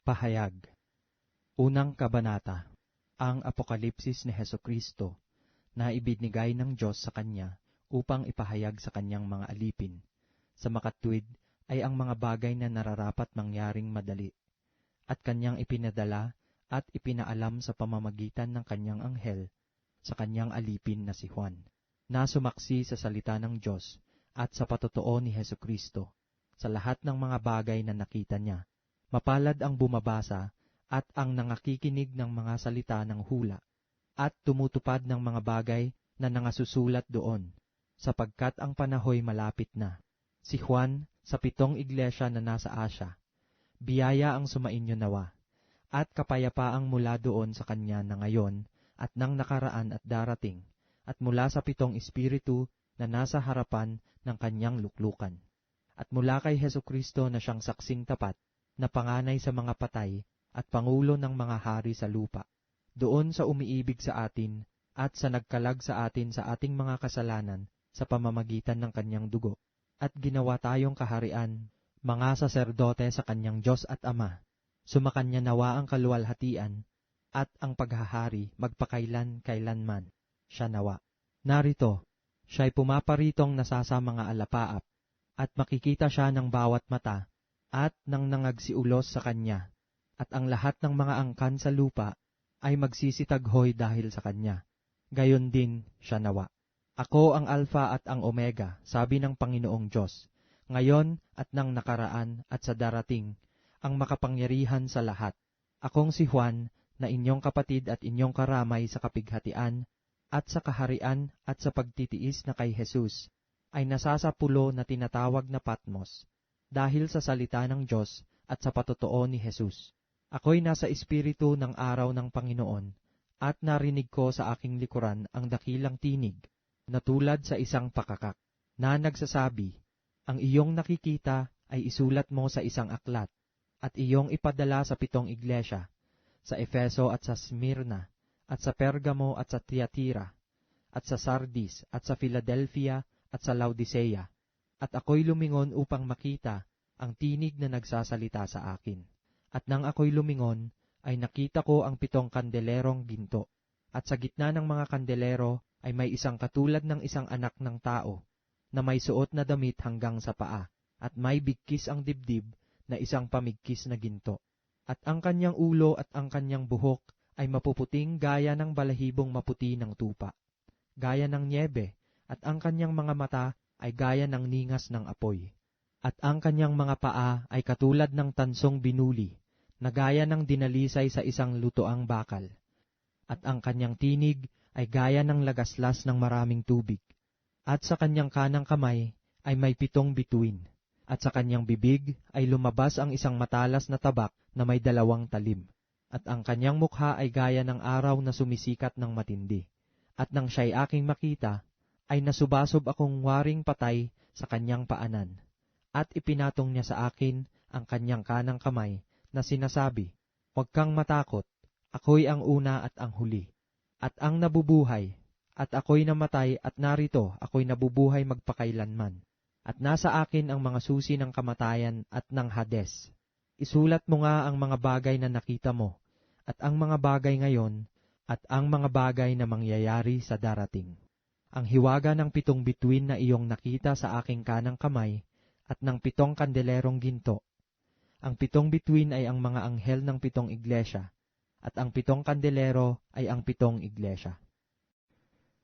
Pahayag. Unang kabanata. Ang Apokalipsis ni Hesukristo na ibinigay ng Diyos sa Kanya upang ipahayag sa Kanyang mga alipin. Sa makatwid ay ang mga bagay na nararapat mangyaring madali, at Kanyang ipinadala at ipinaalam sa pamamagitan ng Kanyang anghel sa Kanyang alipin na si Juan, na sumaksi sa salita ng Diyos at sa patotoo ni Hesukristo sa lahat ng mga bagay na nakita niya. Mapalad ang bumabasa at ang nangakikinig ng mga salita ng hula, at tumutupad ng mga bagay na nangasusulat doon, sapagkat ang panahoy malapit na. Si Juan sa 7 iglesia na nasa Asya, biyaya ang sumainyo nawa, at kapayapaang mula doon sa kanya na ngayon, at nang nakaraan at darating, at mula sa 7 espiritu na nasa harapan ng kanyang luklukan, at mula kay Hesukristo na siyang saksing tapat, na panganay sa mga patay at pangulo ng mga hari sa lupa, doon sa umiibig sa atin at sa nagkalag sa atin sa ating mga kasalanan sa pamamagitan ng kanyang dugo, at ginawa tayong kaharian, mga saserdote sa kanyang Diyos at Ama. Sumakanya nawa ang kaluwalhatian at ang paghahari magpakailan-kailanman. Siya nawa. Narito, siya'y pumaparitong nasasa mga alapaap, at makikita siya ng bawat mata, at nang nangagsiulos sa kanya, at ang lahat ng mga angkan sa lupa ay magsisitaghoy dahil sa kanya. Gayon din siya nawa. Ako ang Alpha at ang Omega, sabi ng Panginoong Diyos, ngayon at nang nakaraan at sa darating, ang makapangyarihan sa lahat. Akong si Juan, na inyong kapatid at inyong karamay sa kapighatian, at sa kaharian at sa pagtitiis na kay Jesus, ay nasasapulo na tinatawag na Patmos, dahil sa salita ng Diyos at sa patotoo ni Jesus. Ako'y nasa espiritu ng araw ng Panginoon, at narinig ko sa aking likuran ang dakilang tinig, na tulad sa isang pakakak, na nagsasabi, ang iyong nakikita ay isulat mo sa isang aklat, at iyong ipadala sa 7 iglesia, sa Efeso at sa Smyrna, at sa Pergamo at sa Tiatira, at sa Sardis at sa Philadelphia at sa Laodicea. At ako'y lumingon upang makita ang tinig na nagsasalita sa akin. At nang ako'y lumingon, ay nakita ko ang 7 kandelerong ginto. At sa gitna ng mga kandelero ay may isang katulad ng isang anak ng tao, na may suot na damit hanggang sa paa, at may bigkis ang dibdib na isang pamigkis na ginto. At ang kanyang ulo at ang kanyang buhok ay mapuputing gaya ng balahibong maputi ng tupa, gaya ng nyebe, at ang kanyang mga mata ay gaya ng ningas ng apoy. At ang kanyang mga paa ay katulad ng tansong binuli, na gaya ng dinalisay sa isang lutoang bakal. At ang kanyang tinig ay gaya ng lagaslas ng maraming tubig. At sa kanyang kanang kamay ay may 7 bituin. At sa kanyang bibig ay lumabas ang isang matalas na tabak na may 2 talim. At ang kanyang mukha ay gaya ng araw na sumisikat ng matindi. At nang siya'y aking makita, ay nasubasob akong waring patay sa kanyang paanan, at ipinatong niya sa akin ang kanyang kanang kamay na sinasabi, huwag kang matakot, ako'y ang una at ang huli, at ang nabubuhay, at ako'y namatay at narito ako'y nabubuhay magpakailanman, at nasa akin ang mga susi ng kamatayan at ng Hades. Isulat mo nga ang mga bagay na nakita mo, at ang mga bagay ngayon, at ang mga bagay na mangyayari sa darating. Ang hiwaga ng 7 bituin na iyong nakita sa aking kanang kamay at ng 7 kandelerong ginto. Ang 7 bituin ay ang mga anghel ng 7 iglesia, at ang 7 kandelero ay ang 7 iglesia.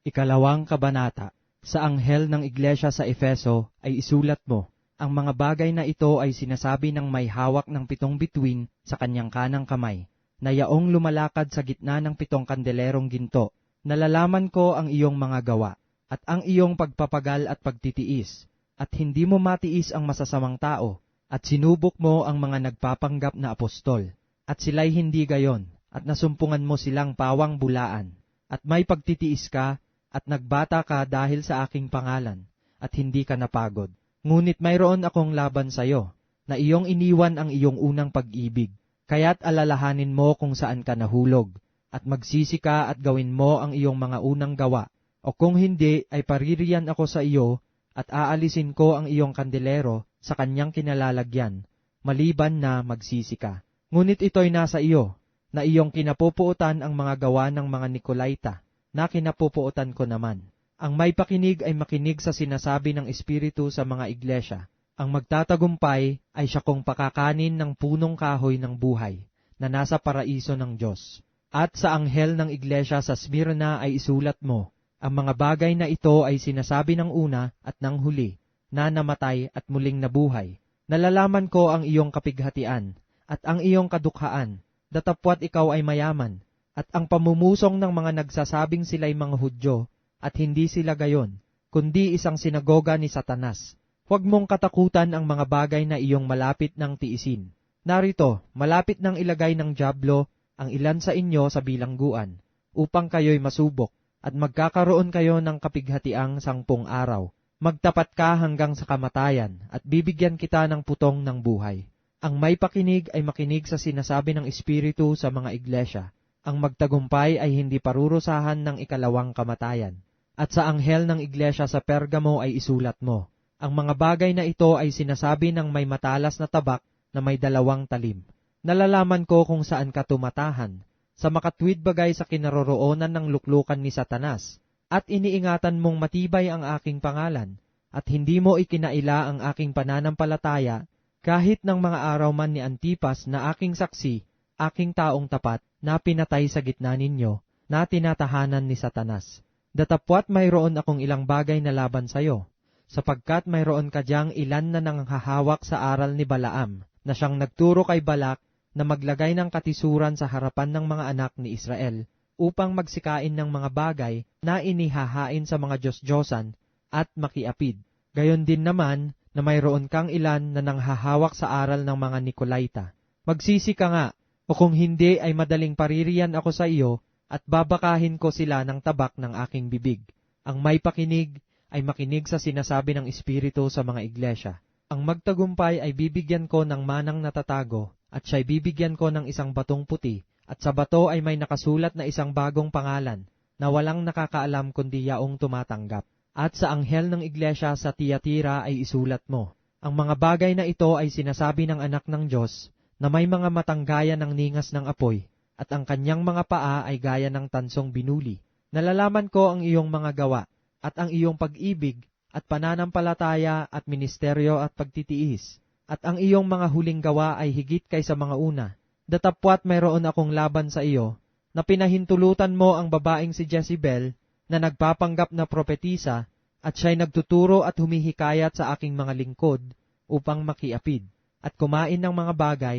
Ikalawang kabanata. Sa anghel ng iglesia sa Efeso ay isulat mo, ang mga bagay na ito ay sinasabi ng may hawak ng 7 bituin sa kanyang kanang kamay, na yaong lumalakad sa gitna ng 7 kandelerong ginto. Nalalaman ko ang iyong mga gawa, at ang iyong pagpapagal at pagtitiis, at hindi mo matiis ang masasamang tao, at sinubok mo ang mga nagpapanggap na apostol, at sila'y hindi gayon, at nasumpungan mo silang pawang bulaan, at may pagtitiis ka, at nagbata ka dahil sa aking pangalan, at hindi ka napagod. Ngunit mayroon akong laban sa iyo, na iyong iniwan ang iyong unang pag-ibig, kaya't alalahanin mo kung saan ka nahulog, at magsisi ka at gawin mo ang iyong mga unang gawa, o kung hindi ay paririyan ako sa iyo, at aalisin ko ang iyong kandelero sa kanyang kinalalagyan, maliban na magsisi ka. Ngunit ito'y nasa iyo, na iyong kinapupuutan ang mga gawa ng mga Nikolaita, na kinapupuutan ko naman. Ang may pakinig ay makinig sa sinasabi ng Espiritu sa mga iglesia. Ang magtatagumpay ay siya kung pakakanin ng punong kahoy ng buhay, na nasa paraiso ng Diyos. At sa anghel ng iglesia sa Smyrna ay isulat mo, ang mga bagay na ito ay sinasabi ng una at ng huli, na namatay at muling nabuhay. Nalalaman ko ang iyong kapighatian, at ang iyong kadukhaan, datapwat ikaw ay mayaman, at ang pamumusong ng mga nagsasabing sila'y mga Hudyo, at hindi sila gayon, kundi isang sinagoga ni Satanas. Huwag mong katakutan ang mga bagay na iyong malapit ng tiisin. Narito, malapit ng ilagay ng dyablo ang ilan sa inyo sa bilangguan, upang kayo'y masubok, at magkakaroon kayo ng kapighatiang 10 araw. Magtapat ka hanggang sa kamatayan, at bibigyan kita ng putong ng buhay. Ang may pakinig ay makinig sa sinasabi ng Espiritu sa mga iglesia. Ang magtagumpay ay hindi parurusahan ng ikalawang kamatayan. At sa anghel ng iglesia sa Pergamo ay isulat mo, ang mga bagay na ito ay sinasabi ng may matalas na tabak na may 2 talim. Nalalaman ko kung saan ka tumatahan, sa makatwid bagay sa kinaroroonan ng luklukan ni Satanas, at iniingatan mong matibay ang aking pangalan, at hindi mo ikinaila ang aking pananampalataya, kahit ng mga araw man ni Antipas na aking saksi, aking taong tapat, na pinatay sa gitna ninyo, na tinatahanan ni Satanas. Datapwat mayroon akong ilang bagay na laban sayo, sapagkat mayroon ka diyang ilan na nanghahawak sa aral ni Balaam, na siyang nagturo kay Balak na maglagay ng katisuran sa harapan ng mga anak ni Israel, upang magsikain ng mga bagay na inihahain sa mga Diyos-Diyosan at makiapid. Gayon din naman na mayroon kang ilan na nanghahawak sa aral ng mga Nikolaita. Magsisi ka nga, o kung hindi ay madaling paririyan ako sa iyo at babakahin ko sila ng tabak ng aking bibig. Ang may pakinig ay makinig sa sinasabi ng Espiritu sa mga iglesia. Ang magtagumpay ay bibigyan ko ng manang natatago, at siya'y bibigyan ko ng isang batong puti, at sa bato ay may nakasulat na isang bagong pangalan, na walang nakakaalam kundi yaong tumatanggap. At sa anghel ng iglesia sa Tiatira ay isulat mo, ang mga bagay na ito ay sinasabi ng anak ng Diyos, na may mga matang gaya ng ningas ng apoy, at ang kanyang mga paa ay gaya ng tansong binuli. Nalalaman ko ang iyong mga gawa, at ang iyong pag-ibig, at pananampalataya, at ministeryo, at pagtitiis, at ang iyong mga huling gawa ay higit kaysa mga una. Datapwat mayroon akong laban sa iyo, na pinahintulutan mo ang babaeng si Jezebel, na nagpapanggap na propetisa, at siya'y nagtuturo at humihikayat sa aking mga lingkod, upang makiapid, at kumain ng mga bagay,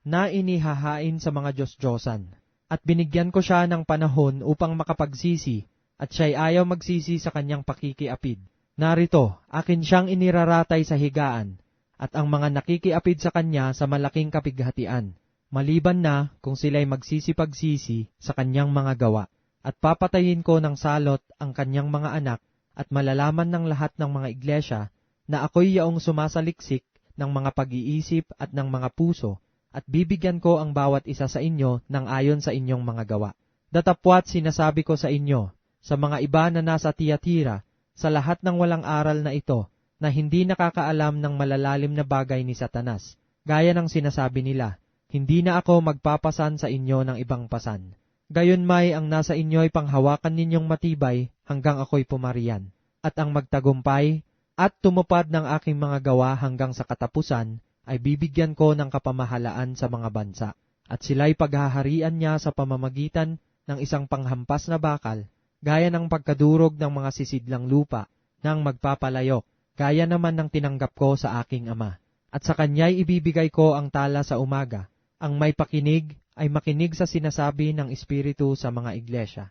na inihahain sa mga Diyos-Diyosan. At binigyan ko siya ng panahon upang makapagsisi, at siya'y ayaw magsisi sa kanyang pakikiapid. Narito, akin siyang iniraratay sa higaan, at ang mga nakikiapid sa kanya sa malaking kapighatian, maliban na kung sila'y magsisipagsisi sa kanyang mga gawa. At papatayin ko ng salot ang kanyang mga anak, at malalaman ng lahat ng mga iglesia na ako'y yaong sumasaliksik ng mga pag-iisip at ng mga puso, at bibigyan ko ang bawat isa sa inyo ng ayon sa inyong mga gawa. Datapwat sinasabi ko sa inyo, sa mga iba na nasa Tiatira, sa lahat ng walang aral na ito, na hindi nakakaalam ng malalalim na bagay ni Satanas, gaya ng sinasabi nila, hindi na ako magpapasan sa inyo ng ibang pasan. Gayon may ang nasa inyo ay panghawakan ninyong matibay hanggang ako'y pumarian, at ang magtagumpay at tumupad ng aking mga gawa hanggang sa katapusan ay bibigyan ko ng kapamahalaan sa mga bansa, at sila'y paghaharian niya sa pamamagitan ng isang panghampas na bakal, gaya ng pagkadurog ng mga sisidlang lupa, ng magpapalayok, gaya naman ng tinanggap ko sa aking ama. At sa kanya'y ibibigay ko ang tala sa umaga. Ang may pakinig ay makinig sa sinasabi ng Espiritu sa mga iglesia.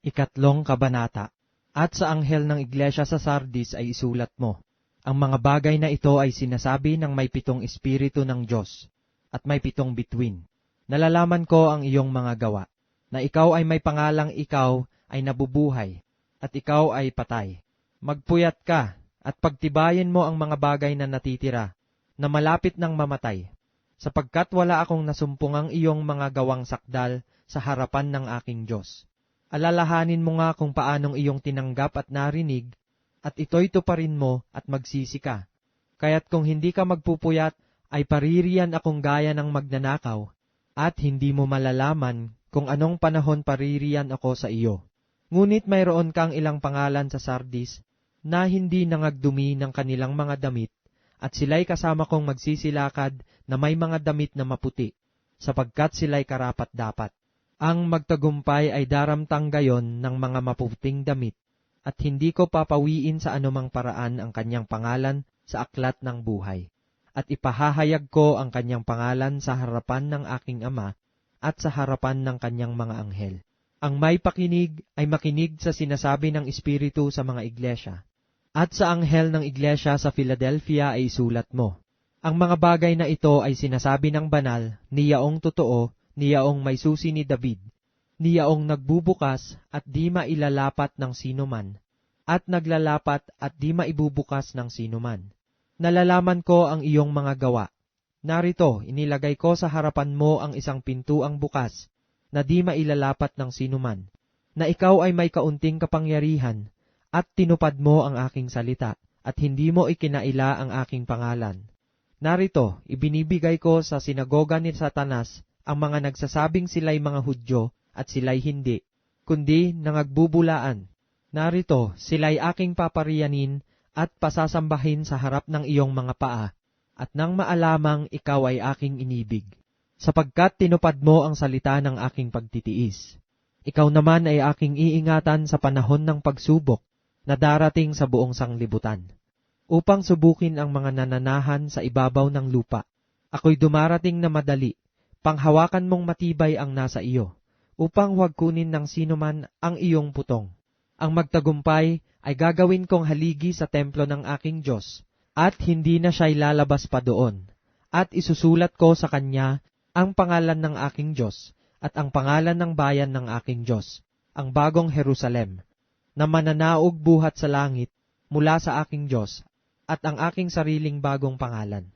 3 Kabanata. At sa anghel ng iglesia sa Sardis ay isulat mo, ang mga bagay na ito ay sinasabi ng may 7 Espiritu ng Diyos, at may 7 bituin. Nalalaman ko ang iyong mga gawa, na ikaw ay may pangalang ikaw ay nabubuhay, at ikaw ay patay. Magpuyat ka, at pagtibayin mo ang mga bagay na natitira, na malapit ng mamatay, sapagkat wala akong nasumpungang iyong mga gawang sakdal sa harapan ng aking Diyos. Alalahanin mo nga kung paanong iyong tinanggap at narinig, at ito'y tuparin mo at magsisi ka. Kaya't kung hindi ka magpupuyat, ay paririyan akong gaya ng magnanakaw, at hindi mo malalaman kung anong panahon paririyan ako sa iyo. Ngunit mayroon kang ilang pangalan sa Sardis na hindi nangagdumi ng kanilang mga damit, at sila'y kasama kong magsisilakad na may mga damit na maputi, sapagkat sila'y karapat-dapat. Ang magtagumpay ay daramtang gayon ng mga maputing damit, at hindi ko papawiin sa anumang paraan ang kanyang pangalan sa aklat ng buhay. At ipahahayag ko ang kanyang pangalan sa harapan ng aking Ama at sa harapan ng kanyang mga anghel. Ang may pakinig ay makinig sa sinasabi ng Espiritu sa mga iglesia. At sa anghel ng iglesia sa Philadelphia ay isulat mo, ang mga bagay na ito ay sinasabi ng banal, niyaong totoo, niyaong may susi ni David, niyaong nagbubukas at di mailalapat ng sinuman, at naglalapat at di maibubukas ng sinuman. Nalalaman ko ang iyong mga gawa. Narito, inilagay ko sa harapan mo ang isang pintuang bukas, na di mailalapat ng sinuman, na ikaw ay may kaunting kapangyarihan, at tinupad mo ang aking salita, at hindi mo ikinaila ang aking pangalan. Narito, ibinibigay ko sa sinagoga ni Satanas ang mga nagsasabing sila'y mga Hudyo at sila'y hindi, kundi nangagbubulaan. Narito, sila'y aking papariyanin at pasasambahin sa harap ng iyong mga paa, at nang maalamang ikaw ay aking inibig, sapagkat tinupad mo ang salita ng aking pagtitiis. Ikaw naman ay aking iingatan sa panahon ng pagsubok na darating sa buong sanglibutan, upang subukin ang mga nananahan sa ibabaw ng lupa. Ako'y dumarating na madali, panghawakan mong matibay ang nasa iyo, upang huwag kunin ng sinuman ang iyong putong. Ang magtagumpay ay gagawin kong haligi sa templo ng aking Diyos, at hindi na siya'y lalabas pa doon, at isusulat ko sa kanya ang pangalan ng aking Diyos, at ang pangalan ng bayan ng aking Diyos, ang bagong Jerusalem, na mananaog buhat sa langit mula sa aking Diyos, at ang aking sariling bagong pangalan.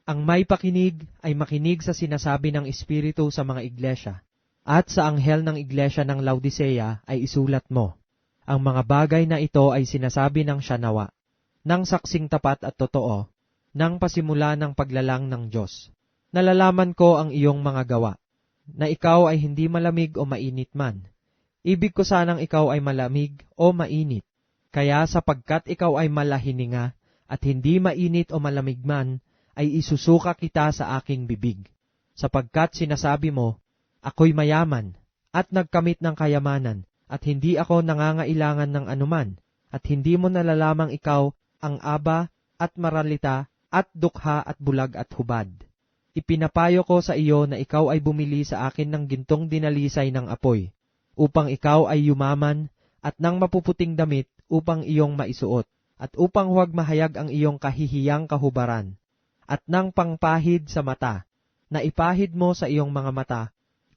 Ang may pakinig ay makinig sa sinasabi ng Espiritu sa mga iglesia, at sa anghel ng iglesia ng Laodicea ay isulat mo, ang mga bagay na ito ay sinasabi ng siya nawa, ng saksing tapat at totoo, ng pasimula ng paglalang ng Diyos. Nalalaman ko ang iyong mga gawa, na ikaw ay hindi malamig o mainit man. Ibig ko sanang ikaw ay malamig o mainit. Kaya sapagkat ikaw ay malahininga at hindi mainit o malamig man, ay isusuka kita sa aking bibig. Sapagkat sinasabi mo, ako'y mayaman at nagkamit ng kayamanan at hindi ako nangangailangan ng anuman at hindi mo nalalamang ikaw ang aba at maralita at dukha at bulag at hubad. Ipinapayo ko sa iyo na ikaw ay bumili sa akin ng gintong dinalisay ng apoy, upang ikaw ay yumaman, at ng mapuputing damit upang iyong maisuot, at upang huwag mahayag ang iyong kahihiyang kahubaran, at ng pangpahid sa mata, na ipahid mo sa iyong mga mata,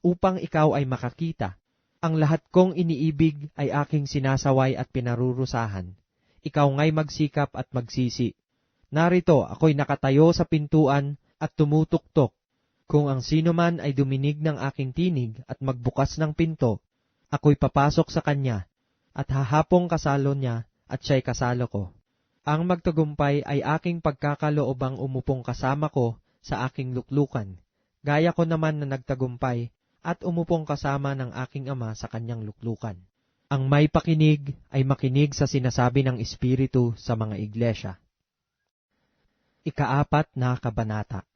upang ikaw ay makakita. Ang lahat kong iniibig ay aking sinasaway at pinarurusahan. Ikaw nga'y magsikap at magsisi. Narito, ako'y nakatayo sa pintuan at tumutuktok. Kung ang sino man ay duminig ng aking tinig at magbukas ng pinto, ako'y papasok sa kanya, at hahapong kasalo niya, at siya'y kasalo ko. Ang magtagumpay ay aking pagkakaloobang umupong kasama ko sa aking luklukan, gaya ko naman na nagtagumpay, at umupong kasama ng aking Ama sa kanyang luklukan. Ang may pakinig ay makinig sa sinasabi ng Espiritu sa mga iglesia. Ika-4 na kabanata.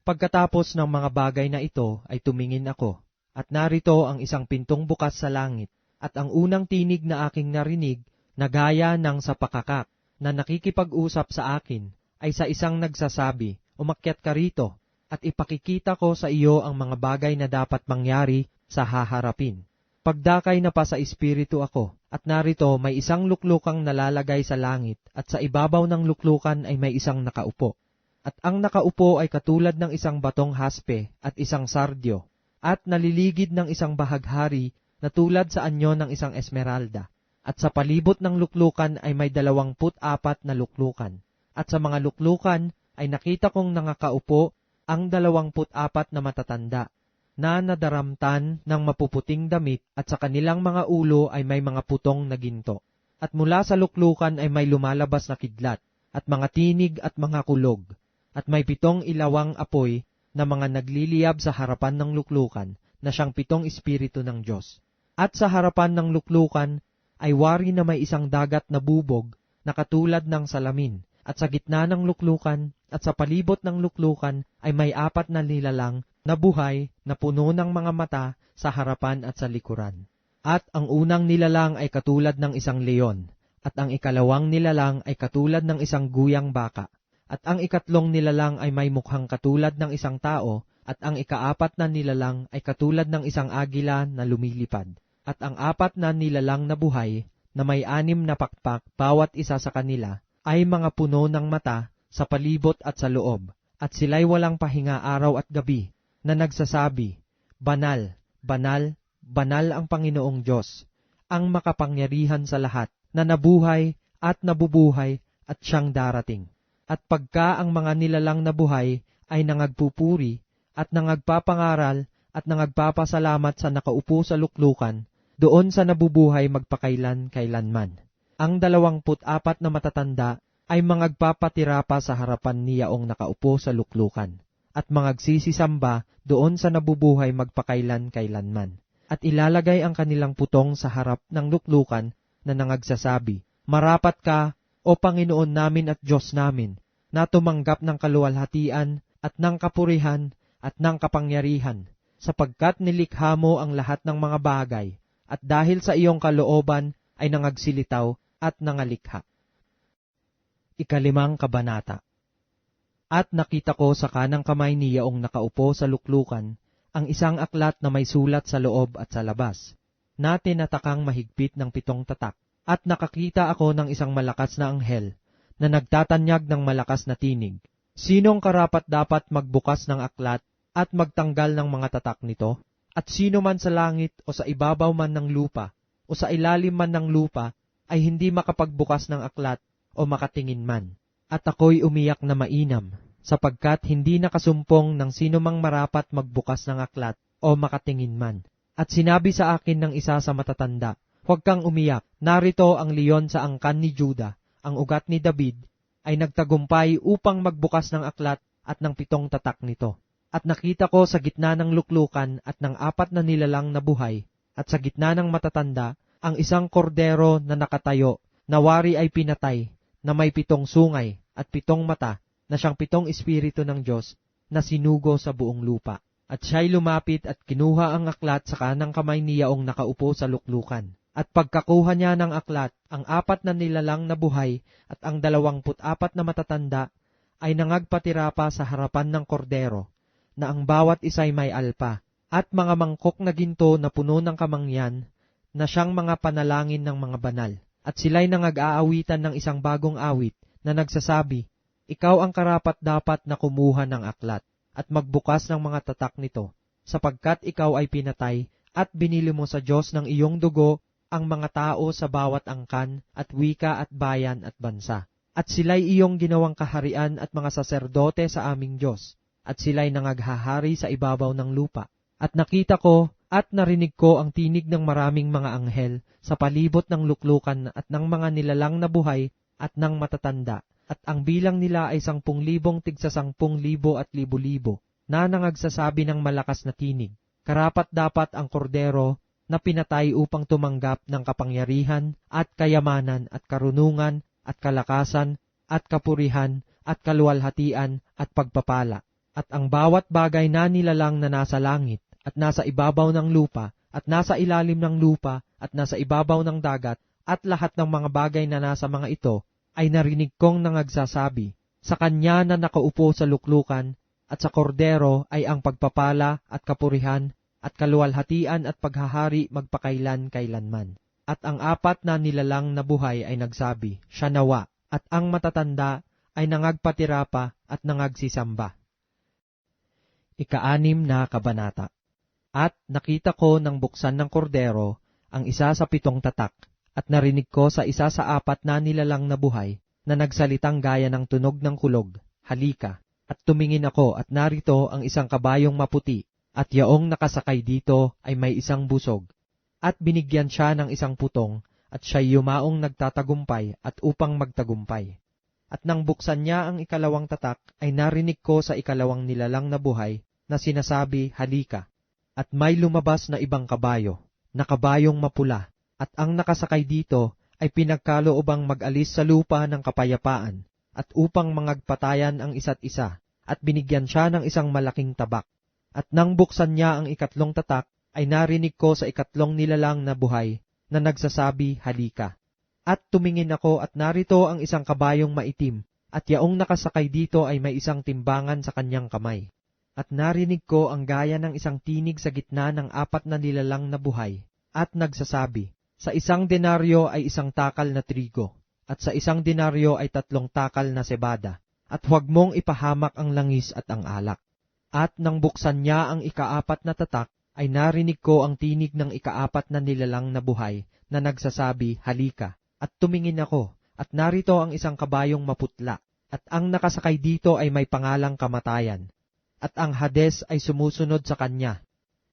Pagkatapos ng mga bagay na ito ay tumingin ako, at narito ang isang pintong bukas sa langit, at ang unang tinig na aking narinig, na gaya ng sa pakakak, na nakikipag-usap sa akin, ay sa isang nagsasabi, umakyat ka rito, at ipakikita ko sa iyo ang mga bagay na dapat mangyari sa haharapin. Pagdakay na pa sa espiritu ako, at narito may isang luklukang nalalagay sa langit, at sa ibabaw ng luklukan ay may isang nakaupo. At ang nakaupo ay katulad ng isang batong haspe at isang sardyo, at naliligid ng isang bahaghari na tulad sa anyo ng isang esmeralda. At sa palibot ng luklukan ay may 24 na luklukan. At sa mga luklukan ay nakita kong nangakaupo ang 24 na matatanda, na nadaramtan ng mapuputing damit, at sa kanilang mga ulo ay may mga putong na ginto. At mula sa luklukan ay may lumalabas na kidlat, at mga tinig at mga kulog. At may 7 ilawang apoy na mga nagliliyab sa harapan ng luklukan na siyang 7 espiritu ng Diyos. At sa harapan ng luklukan ay wari na may isang dagat na bubog na katulad ng salamin. At sa gitna ng luklukan at sa palibot ng luklukan ay may 4 na nilalang na buhay na puno ng mga mata sa harapan at sa likuran. At ang unang nilalang ay katulad ng isang leon, at ang ikalawang nilalang ay katulad ng isang guyang baka, at ang ikatlong nilalang ay may mukhang katulad ng isang tao, at ang ika-4 na nilalang ay katulad ng isang agila na lumilipad. At ang 4 na nilalang na buhay, na may 6 na pakpak bawat isa sa kanila, ay mga puno ng mata sa palibot at sa loob, at sila'y walang pahinga araw at gabi, na nagsasabi, Banal, banal, banal ang Panginoong Diyos, ang makapangyarihan sa lahat, na nabuhay at nabubuhay at siyang darating. At pagka ang mga nilalang na buhay ay nangagpupuri at nangagpapangaral at nangagpapasalamat sa nakaupo sa luklukan, doon sa nabubuhay magpakailan-kailanman. Ang 24 na matatanda ay mangagpapatira pa sa harapan ni Yaong nakaupo sa luklukan, at mangagsisisamba doon sa nabubuhay magpakailan-kailanman. At ilalagay ang kanilang putong sa harap ng luklukan na nangagsasabi, Marapat ka, O Panginoon namin at Diyos namin, na tumanggap ng kaluwalhatian at ng kapurihan at ng kapangyarihan, sapagkat nilikha mo ang lahat ng mga bagay, at dahil sa iyong kalooban ay nangagsilitaw at nangalikha. 5 kabanata. At nakita ko sa kanang kamay ni Yaong nakaupo sa luklukan ang isang aklat na may sulat sa loob at sa labas, na tinatakang mahigpit ng 7 tatak. At nakakita ako ng isang malakas na anghel na nagtatanyag ng malakas na tinig. Sinong karapat-dapat magbukas ng aklat at magtanggal ng mga tatak nito? At sino man sa langit o sa ibabaw man ng lupa o sa ilalim man ng lupa ay hindi makapagbukas ng aklat o makatingin man. At ako'y umiyak na mainam, sapagkat hindi nakasumpong ng sino mang marapat magbukas ng aklat o makatingin man. At sinabi sa akin ng isa sa matatanda, Huwag kang umiyak, narito ang leon sa angkan ni Juda, ang ugat ni David, ay nagtagumpay upang magbukas ng aklat at ng 7 tatak nito. At nakita ko sa gitna ng luklukan at ng 4 na nilalang na buhay, at sa gitna ng matatanda, ang isang kordero na nakatayo, na wari ay pinatay, na may 7 sungay at 7 mata, na siyang 7 espiritu ng Diyos, na sinugo sa buong lupa. At siya'y lumapit at kinuha ang aklat sa kanang kamay ni Yaong nakaupo sa luklukan. At pagkakuha niya ng aklat, ang 4 na nilalang na buhay at ang 24 na matatanda ay nangagpatira pa sa harapan ng kordero, na ang bawat isa'y may alpa, at mga mangkok na ginto na puno ng kamangyan, na siyang mga panalangin ng mga banal. At sila'y nangag-aawitan ng isang bagong awit, na nagsasabi, Ikaw ang karapat-dapat na kumuha ng aklat, at magbukas ng mga tatak nito, sapagkat ikaw ay pinatay, at binili mo sa Diyos ng iyong dugo, ang mga tao sa bawat angkan at wika at bayan at bansa. At sila'y iyong ginawang kaharian at mga saserdote sa aming Diyos, at sila'y nangaghahari sa ibabaw ng lupa. At nakita ko at narinig ko ang tinig ng maraming mga anghel sa palibot ng luklukan at ng mga nilalang na buhay at ng matatanda, at ang bilang nila ay 10,000 tigsa 10,000 at libo-libo, na nangagsasabi ng malakas na tinig. Karapat-dapat ang kordero na pinatay upang tumanggap ng kapangyarihan at kayamanan at karunungan at kalakasan at kapurihan at kaluwalhatian at pagpapala. At ang bawat bagay na nilalang na nasa langit at nasa ibabaw ng lupa at nasa ilalim ng lupa at nasa ibabaw ng dagat at lahat ng mga bagay na nasa mga ito ay narinig kong nangagsasabi, Sa kanya na nakaupo sa luklukan at sa kordero ay ang pagpapala at kapurihan at kaluwalhatian at paghahari magpakailan-kailanman. At ang 4 na nilalang na buhay ay nagsabi, Siya nawa, at ang matatanda ay nangagpatira pa at nangagsisamba. 6 kabanata. At nakita ko nang buksan ng kordero ang isa sa 7 tatak, at narinig ko sa isa sa 4 na nilalang na buhay, na nagsalitang gaya ng tunog ng kulog, Halika, at tumingin ako at narito ang isang kabayong maputi, at Yaong nakasakay dito ay may isang busog, at binigyan siya ng isang putong, at siya'y yumaong nagtatagumpay at upang magtagumpay. At nang buksan niya ang ikalawang tatak, ay narinig ko sa ikalawang nilalang na buhay na sinasabi, "Halika." At may lumabas na ibang kabayo, na kabayong mapula, at ang nakasakay dito ay pinagkaloobang mag-alis sa lupa ng kapayapaan, at upang mangagpatayan ang isa't isa, at binigyan siya ng isang malaking tabak. At nang buksan niya ang ikatlong tatak, ay narinig ko sa ikatlong nilalang na buhay na nagsasabi, "Halika." At tumingin ako at narito ang isang kabayong maitim, at yaong nakasakay dito ay may isang timbangan sa kanyang kamay. At narinig ko ang gaya ng isang tinig sa gitna ng apat na nilalang na buhay, at nagsasabi, "Sa isang denaryo ay isang takal na trigo, at sa isang denaryo ay 3 takal na sebada, at huwag mong ipahamak ang langis at ang alak." At nang buksan niya ang ikaapat na tatak, ay narinig ko ang tinig ng ikaapat na nilalang na buhay na nagsasabi, "Halika." At tumingin ako, at narito ang isang kabayong maputla, at ang nakasakay dito ay may pangalang Kamatayan, at ang Hades ay sumusunod sa kanya,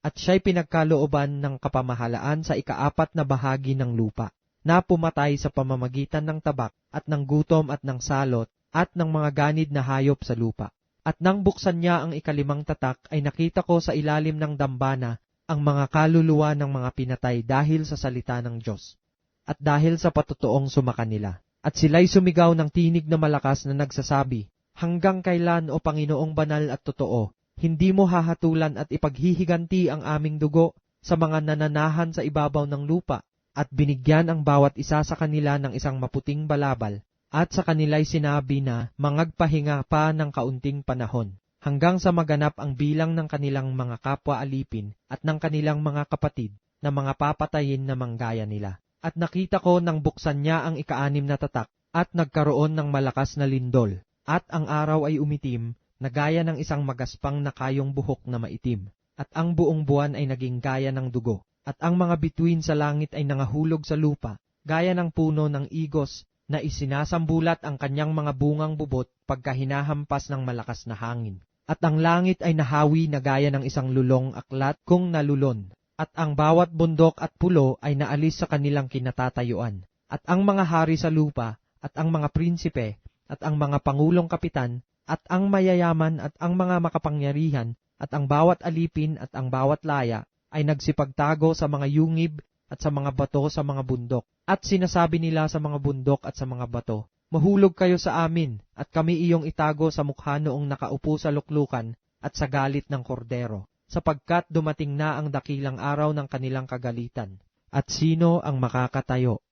at siya'y pinagkalooban ng kapamahalaan sa ikaapat na bahagi ng lupa, na pumatay sa pamamagitan ng tabak, at ng gutom at ng salot, at ng mga ganid na hayop sa lupa. At nang buksan niya ang ikalimang tatak, ay nakita ko sa ilalim ng dambana ang mga kaluluwa ng mga pinatay dahil sa salita ng Diyos, at dahil sa patutuong sumakanila. At sila'y sumigaw ng tinig na malakas na nagsasabi, "Hanggang kailan, O Panginoong banal at totoo, hindi mo hahatulan at ipaghihiganti ang aming dugo sa mga nananahan sa ibabaw ng lupa?" At binigyan ang bawat isa sa kanila ng isang maputing balabal, at sa kanila'y sinabi na mangagpahinga pa ng kaunting panahon, hanggang sa maganap ang bilang ng kanilang mga kapwa alipin at ng kanilang mga kapatid na mga papatayin na manggaya nila. At nakita ko nang buksan niya ang ika-6 na tatak, at nagkaroon ng malakas na lindol, at ang araw ay umitim, na gaya ng isang magaspang na kayong buhok na maitim, at ang buong buwan ay naging gaya ng dugo, at ang mga bituin sa langit ay nangahulog sa lupa, gaya ng puno ng igos, na isinasambulat ang kanyang mga bungang bubot pagka hinahampas ng malakas na hangin. At ang langit ay nahawi na gaya ng isang lulong aklat kung nalulon. At ang bawat bundok at pulo ay naalis sa kanilang kinatatayuan. At ang mga hari sa lupa, at ang mga prinsipe, at ang mga pangulong kapitan, at ang mayayaman, at ang mga makapangyarihan, at ang bawat alipin, at ang bawat laya, ay nagsipagtago sa mga yungib, at sa mga bato sa mga bundok. At sinasabi nila sa mga bundok at sa mga bato, "Mahulog kayo sa amin, at kami iyong itago sa mukha noong nakaupo sa luklukan, at sa galit ng kordero. Sapagkat dumating na ang dakilang araw ng kanilang kagalitan, at sino ang makakatayo?"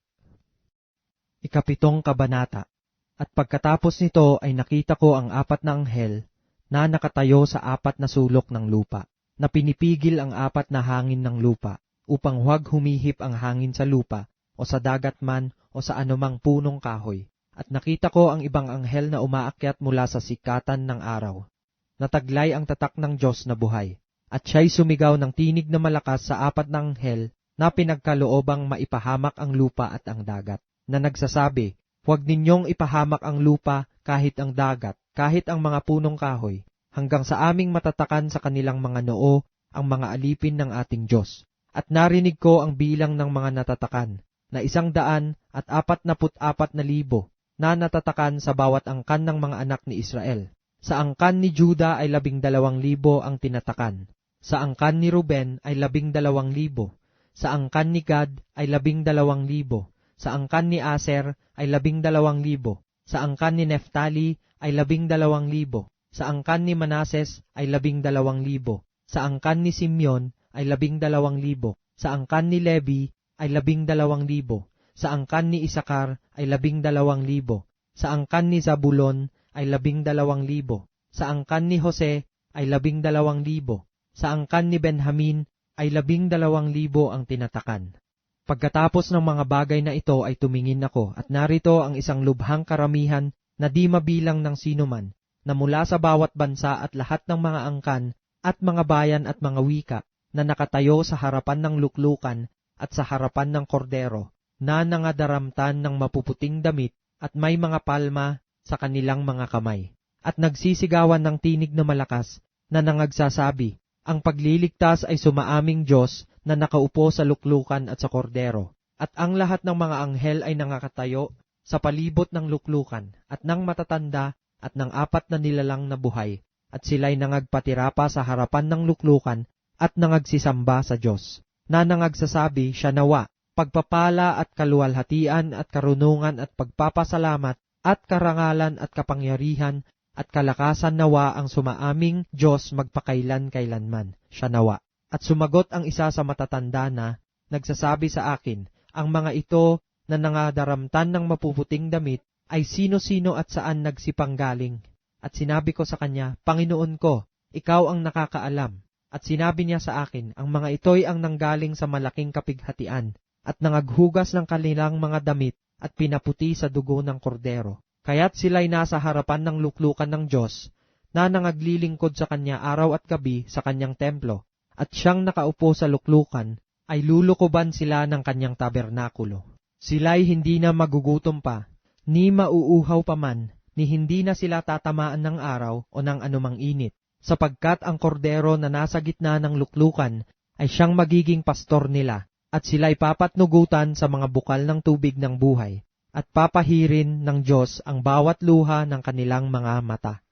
Ikapitong kabanata. At pagkatapos nito ay nakita ko ang 4 na anghel na nakatayo sa 4 na sulok ng lupa, na pinipigil ang 4 na hangin ng lupa, upang huwag humihip ang hangin sa lupa, o sa dagat man, o sa anumang punong kahoy. At nakita ko ang ibang anghel na umaakyat mula sa sikatan ng araw. Nataglay ang tatak ng Diyos na buhay. At siya'y sumigaw ng tinig na malakas sa 4 na anghel na pinagkaloobang maipahamak ang lupa at ang dagat, na nagsasabi, "Huwag ninyong ipahamak ang lupa, kahit ang dagat, kahit ang mga punong kahoy, hanggang sa aming matatakan sa kanilang mga noo ang mga alipin ng ating Diyos." At narinig ko ang bilang ng mga natatakan, na 144,000 na natatakan sa bawat angkan ng mga anak ni Israel. Sa angkan ni Juda ay 12,000 ang tinatakan. Sa angkan ni Ruben ay 12,000. Sa angkan ni Gad ay 12,000. Sa angkan ni Aser ay 12,000. Sa angkan ni Neftali ay 12,000. Sa angkan ni Manases ay 12,000. Sa angkan ni Simeon ay 12,000. Sa angkan ni Levi ay 12,000. Sa angkan ni Isakar ay 12,000. Sa angkan ni Zabulon ay 12,000. Sa angkan ni Jose ay 12,000. Sa angkan ni Benjamin ay 12,000 ang tinatakan. Pagkatapos ng mga bagay na ito ay tumingin ako, at narito ang isang lubhang karamihan na di mabilang ng sinuman, na mula sa bawat bansa at lahat ng mga angkan at mga bayan at mga wika, na nakatayo sa harapan ng luklukan at sa harapan ng kordero, na nangadaramtan ng mapuputing damit at may mga palma sa kanilang mga kamay. At nagsisigawan ng tinig na malakas na nangagsasabi, "Ang pagliligtas ay sumaaming Diyos na nakaupo sa luklukan at sa kordero." At ang lahat ng mga anghel ay nangakatayo sa palibot ng luklukan at ng matatanda at ng 4 na nilalang na buhay, at sila'y nangagpatira pa sa harapan ng luklukan at nangagsisamba sa Diyos, na nangagsasabi siya nawa, pagpapala at kaluwalhatian at karunungan at pagpapasalamat at karangalan at kapangyarihan at kalakasan nawa ang sumaaming Diyos magpakailan-kailanman, siya nawa. At sumagot ang isa sa matatanda na, nagsasabi sa akin, ang mga ito na nangadaramtan ng mapuputing damit ay sino-sino at saan nagsipanggaling. At sinabi ko sa kanya, Panginoon ko, ikaw ang nakakaalam. At sinabi niya sa akin, ang mga ito'y ang nanggaling sa malaking kapighatian, at nangaghugas ng kanilang mga damit at pinaputi sa dugo ng kordero. Kaya't sila'y nasa harapan ng luklukan ng Diyos, na nangaglilingkod sa Kanya araw at gabi sa Kanyang templo, at siyang nakaupo sa luklukan, ay lulukoban sila ng Kanyang tabernakulo. Sila'y hindi na magugutom pa, ni mauuhaw pa man, ni hindi na sila tatamaan ng araw o ng anumang init, sapagkat ang kordero na nasa gitna ng luklukan ay siyang magiging pastor nila, at sila'y papatnugutan sa mga bukal ng tubig ng buhay, at papahirin ng Diyos ang bawat luha ng kanilang mga mata.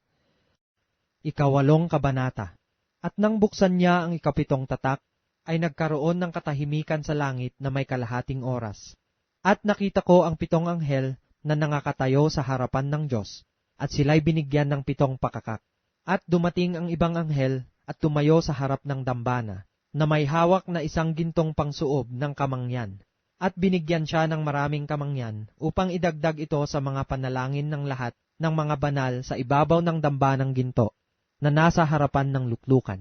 8 Kabanata. At nang buksan niya ang 7 tatak, ay nagkaroon ng katahimikan sa langit na may kalahating oras. At nakita ko ang 7 anghel na nangakatayo sa harapan ng Diyos, at sila'y binigyan ng 7 pakakak. At dumating ang ibang anghel at tumayo sa harap ng dambana, na may hawak na isang gintong pangsuob ng kamangyan. At binigyan siya ng maraming kamangyan upang idagdag ito sa mga panalangin ng lahat ng mga banal sa ibabaw ng dambanang ginto na nasa harapan ng luklukan.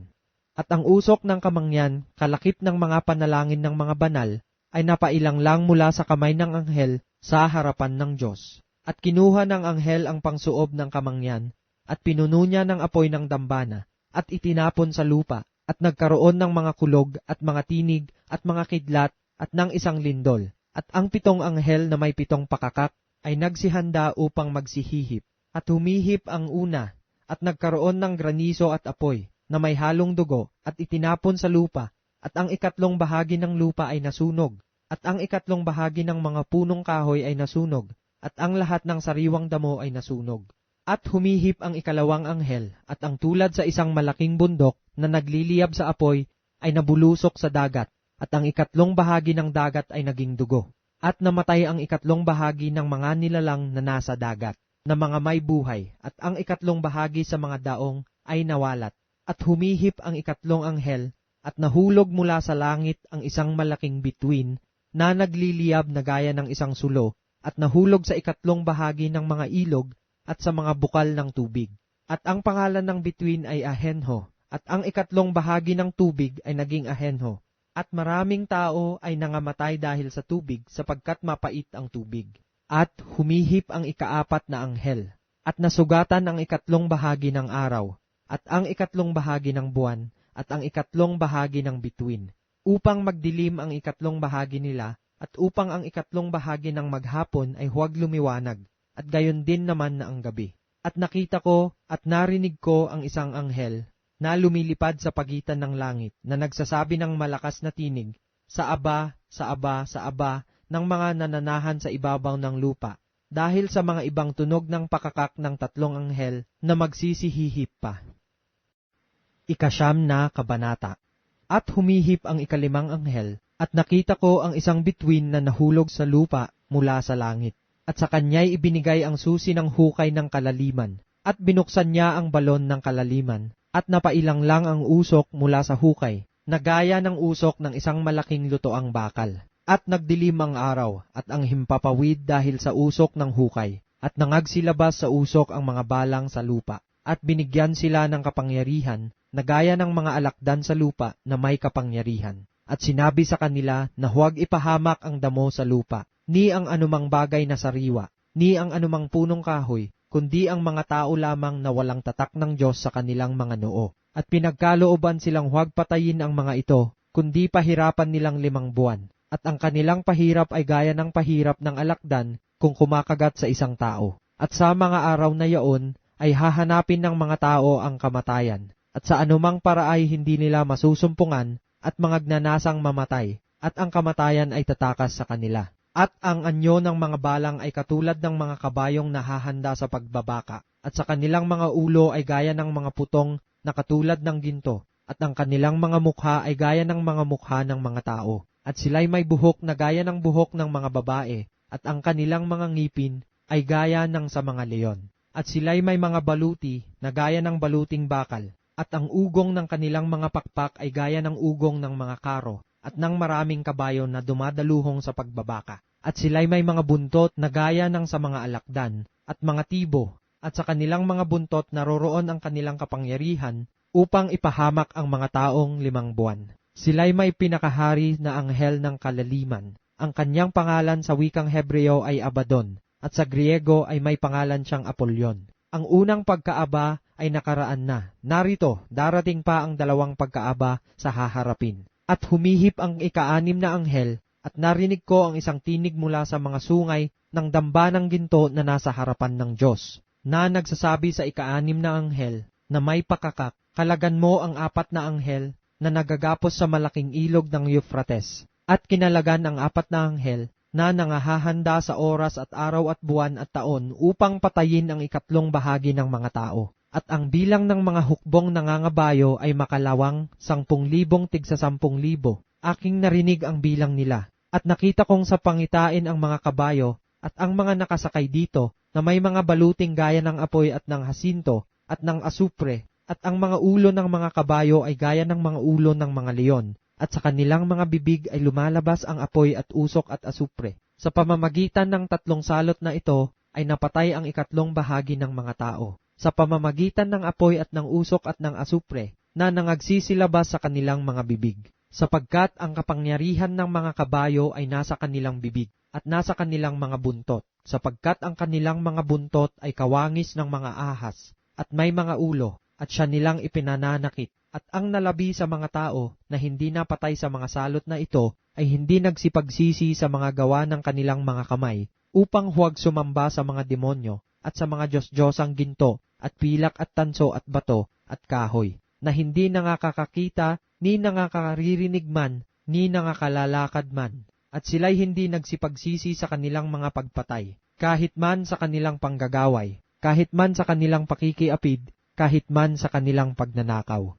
At ang usok ng kamangyan, kalakip ng mga panalangin ng mga banal, ay napailang lang mula sa kamay ng anghel sa harapan ng Diyos. At kinuha ng anghel ang pangsuob ng kamangyan, at pinuno niya ng apoy ng dambana, at itinapon sa lupa, at nagkaroon ng mga kulog, at mga tinig, at mga kidlat, at ng isang lindol. At ang 7 anghel na may 7 pakakak ay nagsihanda upang magsihihip. At humihip ang una, at nagkaroon ng graniso at apoy, na may halong dugo, at itinapon sa lupa, at ang 2 bahagi ng lupa ay nasunog, at ang 2 bahagi ng mga punong kahoy ay nasunog, at ang lahat ng sariwang damo ay nasunog. At humihip ang 2 anghel, at ang tulad sa isang malaking bundok na nagliliyab sa apoy ay nabulusok sa dagat, at ang 2 bahagi ng dagat ay naging dugo. At namatay ang 2 bahagi ng mga nilalang na nasa dagat, na mga may buhay, at ang 2 bahagi sa mga daong ay nawalat. At humihip ang 2 anghel, at nahulog mula sa langit ang isang malaking bituin na nagliliyab na gaya ng isang sulo, at nahulog sa 2 bahagi ng mga ilog at sa mga bukal ng tubig. At ang pangalan ng bituin ay Ahenho, at ang 2 bahagi ng tubig ay naging Ahenho. At maraming tao ay nangamatay dahil sa tubig sapagkat mapait ang tubig. At humihip ang 4 na anghel, at nasugatan ang 2 bahagi ng araw, at ang 2 bahagi ng buwan, at ang 2 bahagi ng bituin, upang magdilim ang 2 bahagi nila, at upang ang 2 bahagi ng maghapon ay huwag lumiwanag, at gayon din naman na ang gabi. At nakita ko at narinig ko ang isang anghel, na lumilipad sa pagitan ng langit, na nagsasabi ng malakas na tinig, sa aba, sa aba, sa aba, ng mga nananahan sa ibabaw ng lupa, dahil sa mga ibang tunog ng pakakak ng 3 anghel na magsisihihip pa. 9 Kabanata. At humihip ang 5 anghel, at nakita ko ang isang bituin na nahulog sa lupa mula sa langit, at sa kanya'y ibinigay ang susi ng hukay ng kalaliman, at binuksan niya ang balon ng kalaliman, at napailang lang ang usok mula sa hukay, na gaya ng usok ng isang malaking lutoang bakal. At nagdilim ang araw, at ang himpapawid dahil sa usok ng hukay, at nangagsilabas sa usok ang mga balang sa lupa, at binigyan sila ng kapangyarihan, na gaya ng mga alakdan sa lupa na may kapangyarihan. At sinabi sa kanila na huwag ipahamak ang damo sa lupa, ni ang anumang bagay na sariwa, ni ang anumang punong kahoy, kundi ang mga tao lamang na walang tatak ng Diyos sa kanilang mga noo. At pinagkalooban silang huwag patayin ang mga ito, kundi pahirapan nilang 5 buwan. At ang kanilang pahirap ay gaya ng pahirap ng alakdan kung kumakagat sa isang tao. At sa mga araw na yaon ay hahanapin ng mga tao ang kamatayan. At sa anumang paraay hindi nila masusumpungan at mga gnanasang mamatay, at ang kamatayan ay tatakas sa kanila. At ang anyo ng mga balang ay katulad ng mga kabayong nahahanda sa pagbabaka, at sa kanilang mga ulo ay gaya ng mga putong na katulad ng ginto, at ang kanilang mga mukha ay gaya ng mga mukha ng mga tao. At sila'y may buhok na gaya ng buhok ng mga babae, at ang kanilang mga ngipin ay gaya ng sa mga leon. At sila'y may mga baluti na gaya ng baluting bakal, at ang ugong ng kanilang mga pakpak ay gaya ng ugong ng mga karo, at ng maraming kabayo na dumadaluhong sa pagbabaka. At sila'y may mga buntot na gaya ng sa mga alakdan, at mga tibo, at sa kanilang mga buntot naroroon ang kanilang kapangyarihan, upang ipahamak ang mga taong 5 buwan. Sila'y may pinakahari na anghel ng kalaliman. Ang kanyang pangalan sa wikang Hebreo ay Abaddon, at sa Griego ay may pangalan siyang Apollyon. Ang unang pagkaaba ay nakaraan na. Narito, darating pa ang 2 pagkaaba sa haharapin. At humihip ang ika-6 na anghel, at narinig ko ang isang tinig mula sa mga sungay ng damba ng ginto na nasa harapan ng Diyos, na nagsasabi sa ika-6 na anghel na may pakakak, kalagan mo ang 4 na anghel na nagagapos sa malaking ilog ng Euphrates, at kinalagan ang 4 na anghel na nangahahanda sa oras at araw at buwan at taon upang patayin ang 3 bahagi ng mga tao. At ang bilang ng mga hukbong nangangabayo ay makalawang 10,000 tigsa 10,000. Aking narinig ang bilang nila. At nakita kong sa pangitain ang mga kabayo at ang mga nakasakay dito na may mga baluting gaya ng apoy at ng hasinto at ng asupre, at ang mga ulo ng mga kabayo ay gaya ng mga ulo ng mga leon, at sa kanilang mga bibig ay lumalabas ang apoy at usok at asupre. Sa pamamagitan ng 3 salot na ito ay napatay ang 3 bahagi ng mga tao, sa pamamagitan ng apoy at ng usok at ng asupre na nangagsisilabas sa kanilang mga bibig. Sapagkat ang kapangyarihan ng mga kabayo ay nasa kanilang bibig at nasa kanilang mga buntot, sapagkat ang kanilang mga buntot ay kawangis ng mga ahas at may mga ulo, at siya nilang ipinananakit. At ang nalabi sa mga tao na hindi napatay sa mga salot na ito ay hindi nagsipagsisi sa mga gawa ng kanilang mga kamay, upang huwag sumamba sa mga demonyo at sa mga Diyos-Diyosang ginto at pilak at tanso at bato at kahoy, na hindi nangakakakita, ni nangakaririnig man, ni nangakalalakad man, at sila'y hindi nagsipagsisi sa kanilang mga pagpatay, kahit man sa kanilang panggagaway, kahit man sa kanilang pakikiapid, kahit man sa kanilang pagnanakaw.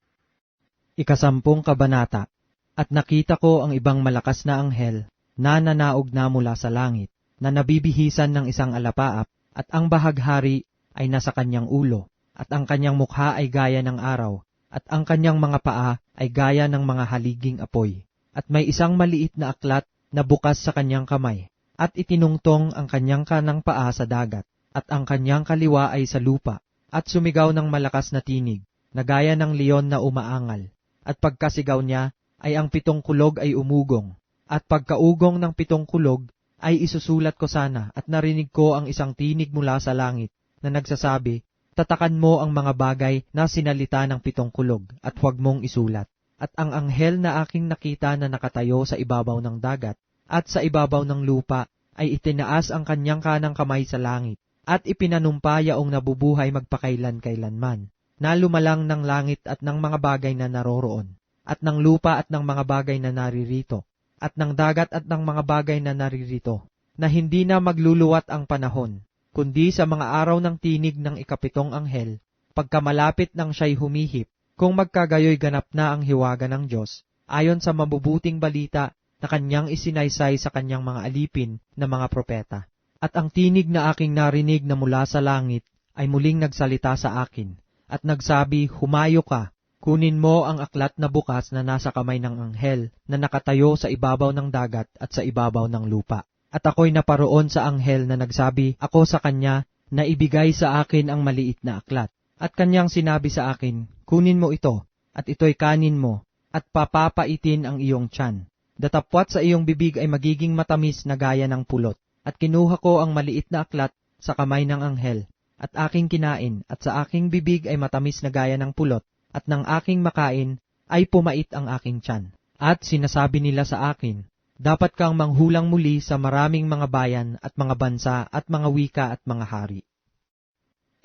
10 kabanata. At nakita ko ang ibang malakas na anghel, na nanaog na mula sa langit, na nabibihisan ng isang alapaap, at ang bahaghari ay nasa kanyang ulo, at ang kanyang mukha ay gaya ng araw, at ang kanyang mga paa ay gaya ng mga haliging apoy. At may isang maliit na aklat na bukas sa kanyang kamay, at itinungtong ang kanyang kanang paa sa dagat, at ang kanyang kaliwa ay sa lupa, at sumigaw ng malakas na tinig, na gaya ng leon na umaangal. At pagkasigaw niya, ay ang 7 kulog ay umugong, at pagkaugong ng 7 kulog, ay isusulat ko sana, at narinig ko ang isang tinig mula sa langit, na nagsasabi, tatakan mo ang mga bagay na sinalita ng 7 kulog, at huwag mong isulat. At ang anghel na aking nakita na nakatayo sa ibabaw ng dagat, at sa ibabaw ng lupa, ay itinaas ang kanyang kanang kamay sa langit, at ipinanumpa yaong nabubuhay magpakailan-kailanman, na lumalang ng langit at ng mga bagay na naroroon, at ng lupa at ng mga bagay na naririto, at ng dagat at ng mga bagay na naririto, na hindi na magluluwat ang panahon, kundi sa mga araw ng tinig ng 7 anghel, pagkamalapit ng siya'y humihip, kung magkagayoy ganap na ang hiwaga ng Diyos, ayon sa mabubuting balita na kanyang isinaysay sa kanyang mga alipin na mga propeta. At ang tinig na aking narinig na mula sa langit ay muling nagsalita sa akin, at nagsabi, humayo ka, kunin mo ang aklat na bukas na nasa kamay ng anghel na nakatayo sa ibabaw ng dagat at sa ibabaw ng lupa. At ako'y naparoon sa anghel na nagsabi ako sa kanya na ibigay sa akin ang maliit na aklat. At kanyang sinabi sa akin, kunin mo ito, at ito'y kanin mo, at papapaitin ang iyong tiyan. Datapwat sa iyong bibig ay magiging matamis na gaya ng pulot. At kinuha ko ang maliit na aklat sa kamay ng anghel, at aking kinain, at sa aking bibig ay matamis na gaya ng pulot, at ng aking makain ay pumait ang aking tiyan. At sinasabi nila sa akin, dapat kang manghulang muli sa maraming mga bayan at mga bansa at mga wika at mga hari.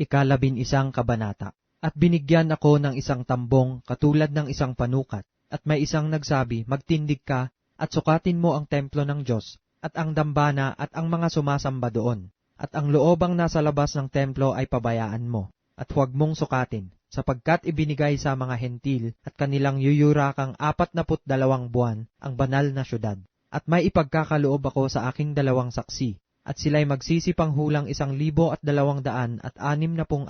11 kabanata. At binigyan ako ng isang tambong katulad ng isang panukat, at may isang nagsabi, magtindig ka, at sukatin mo ang templo ng Diyos, at ang dambana at ang mga sumasamba doon. At ang loobang nasa labas ng templo ay pabayaan mo, at huwag mong sukatin, sapagkat ibinigay sa mga hentil at kanilang yuyurakang 42 buwan ang banal na syudad. At may ipagkakaloob ako sa aking 2 saksi, at sila'y magsisipang hulang 1,260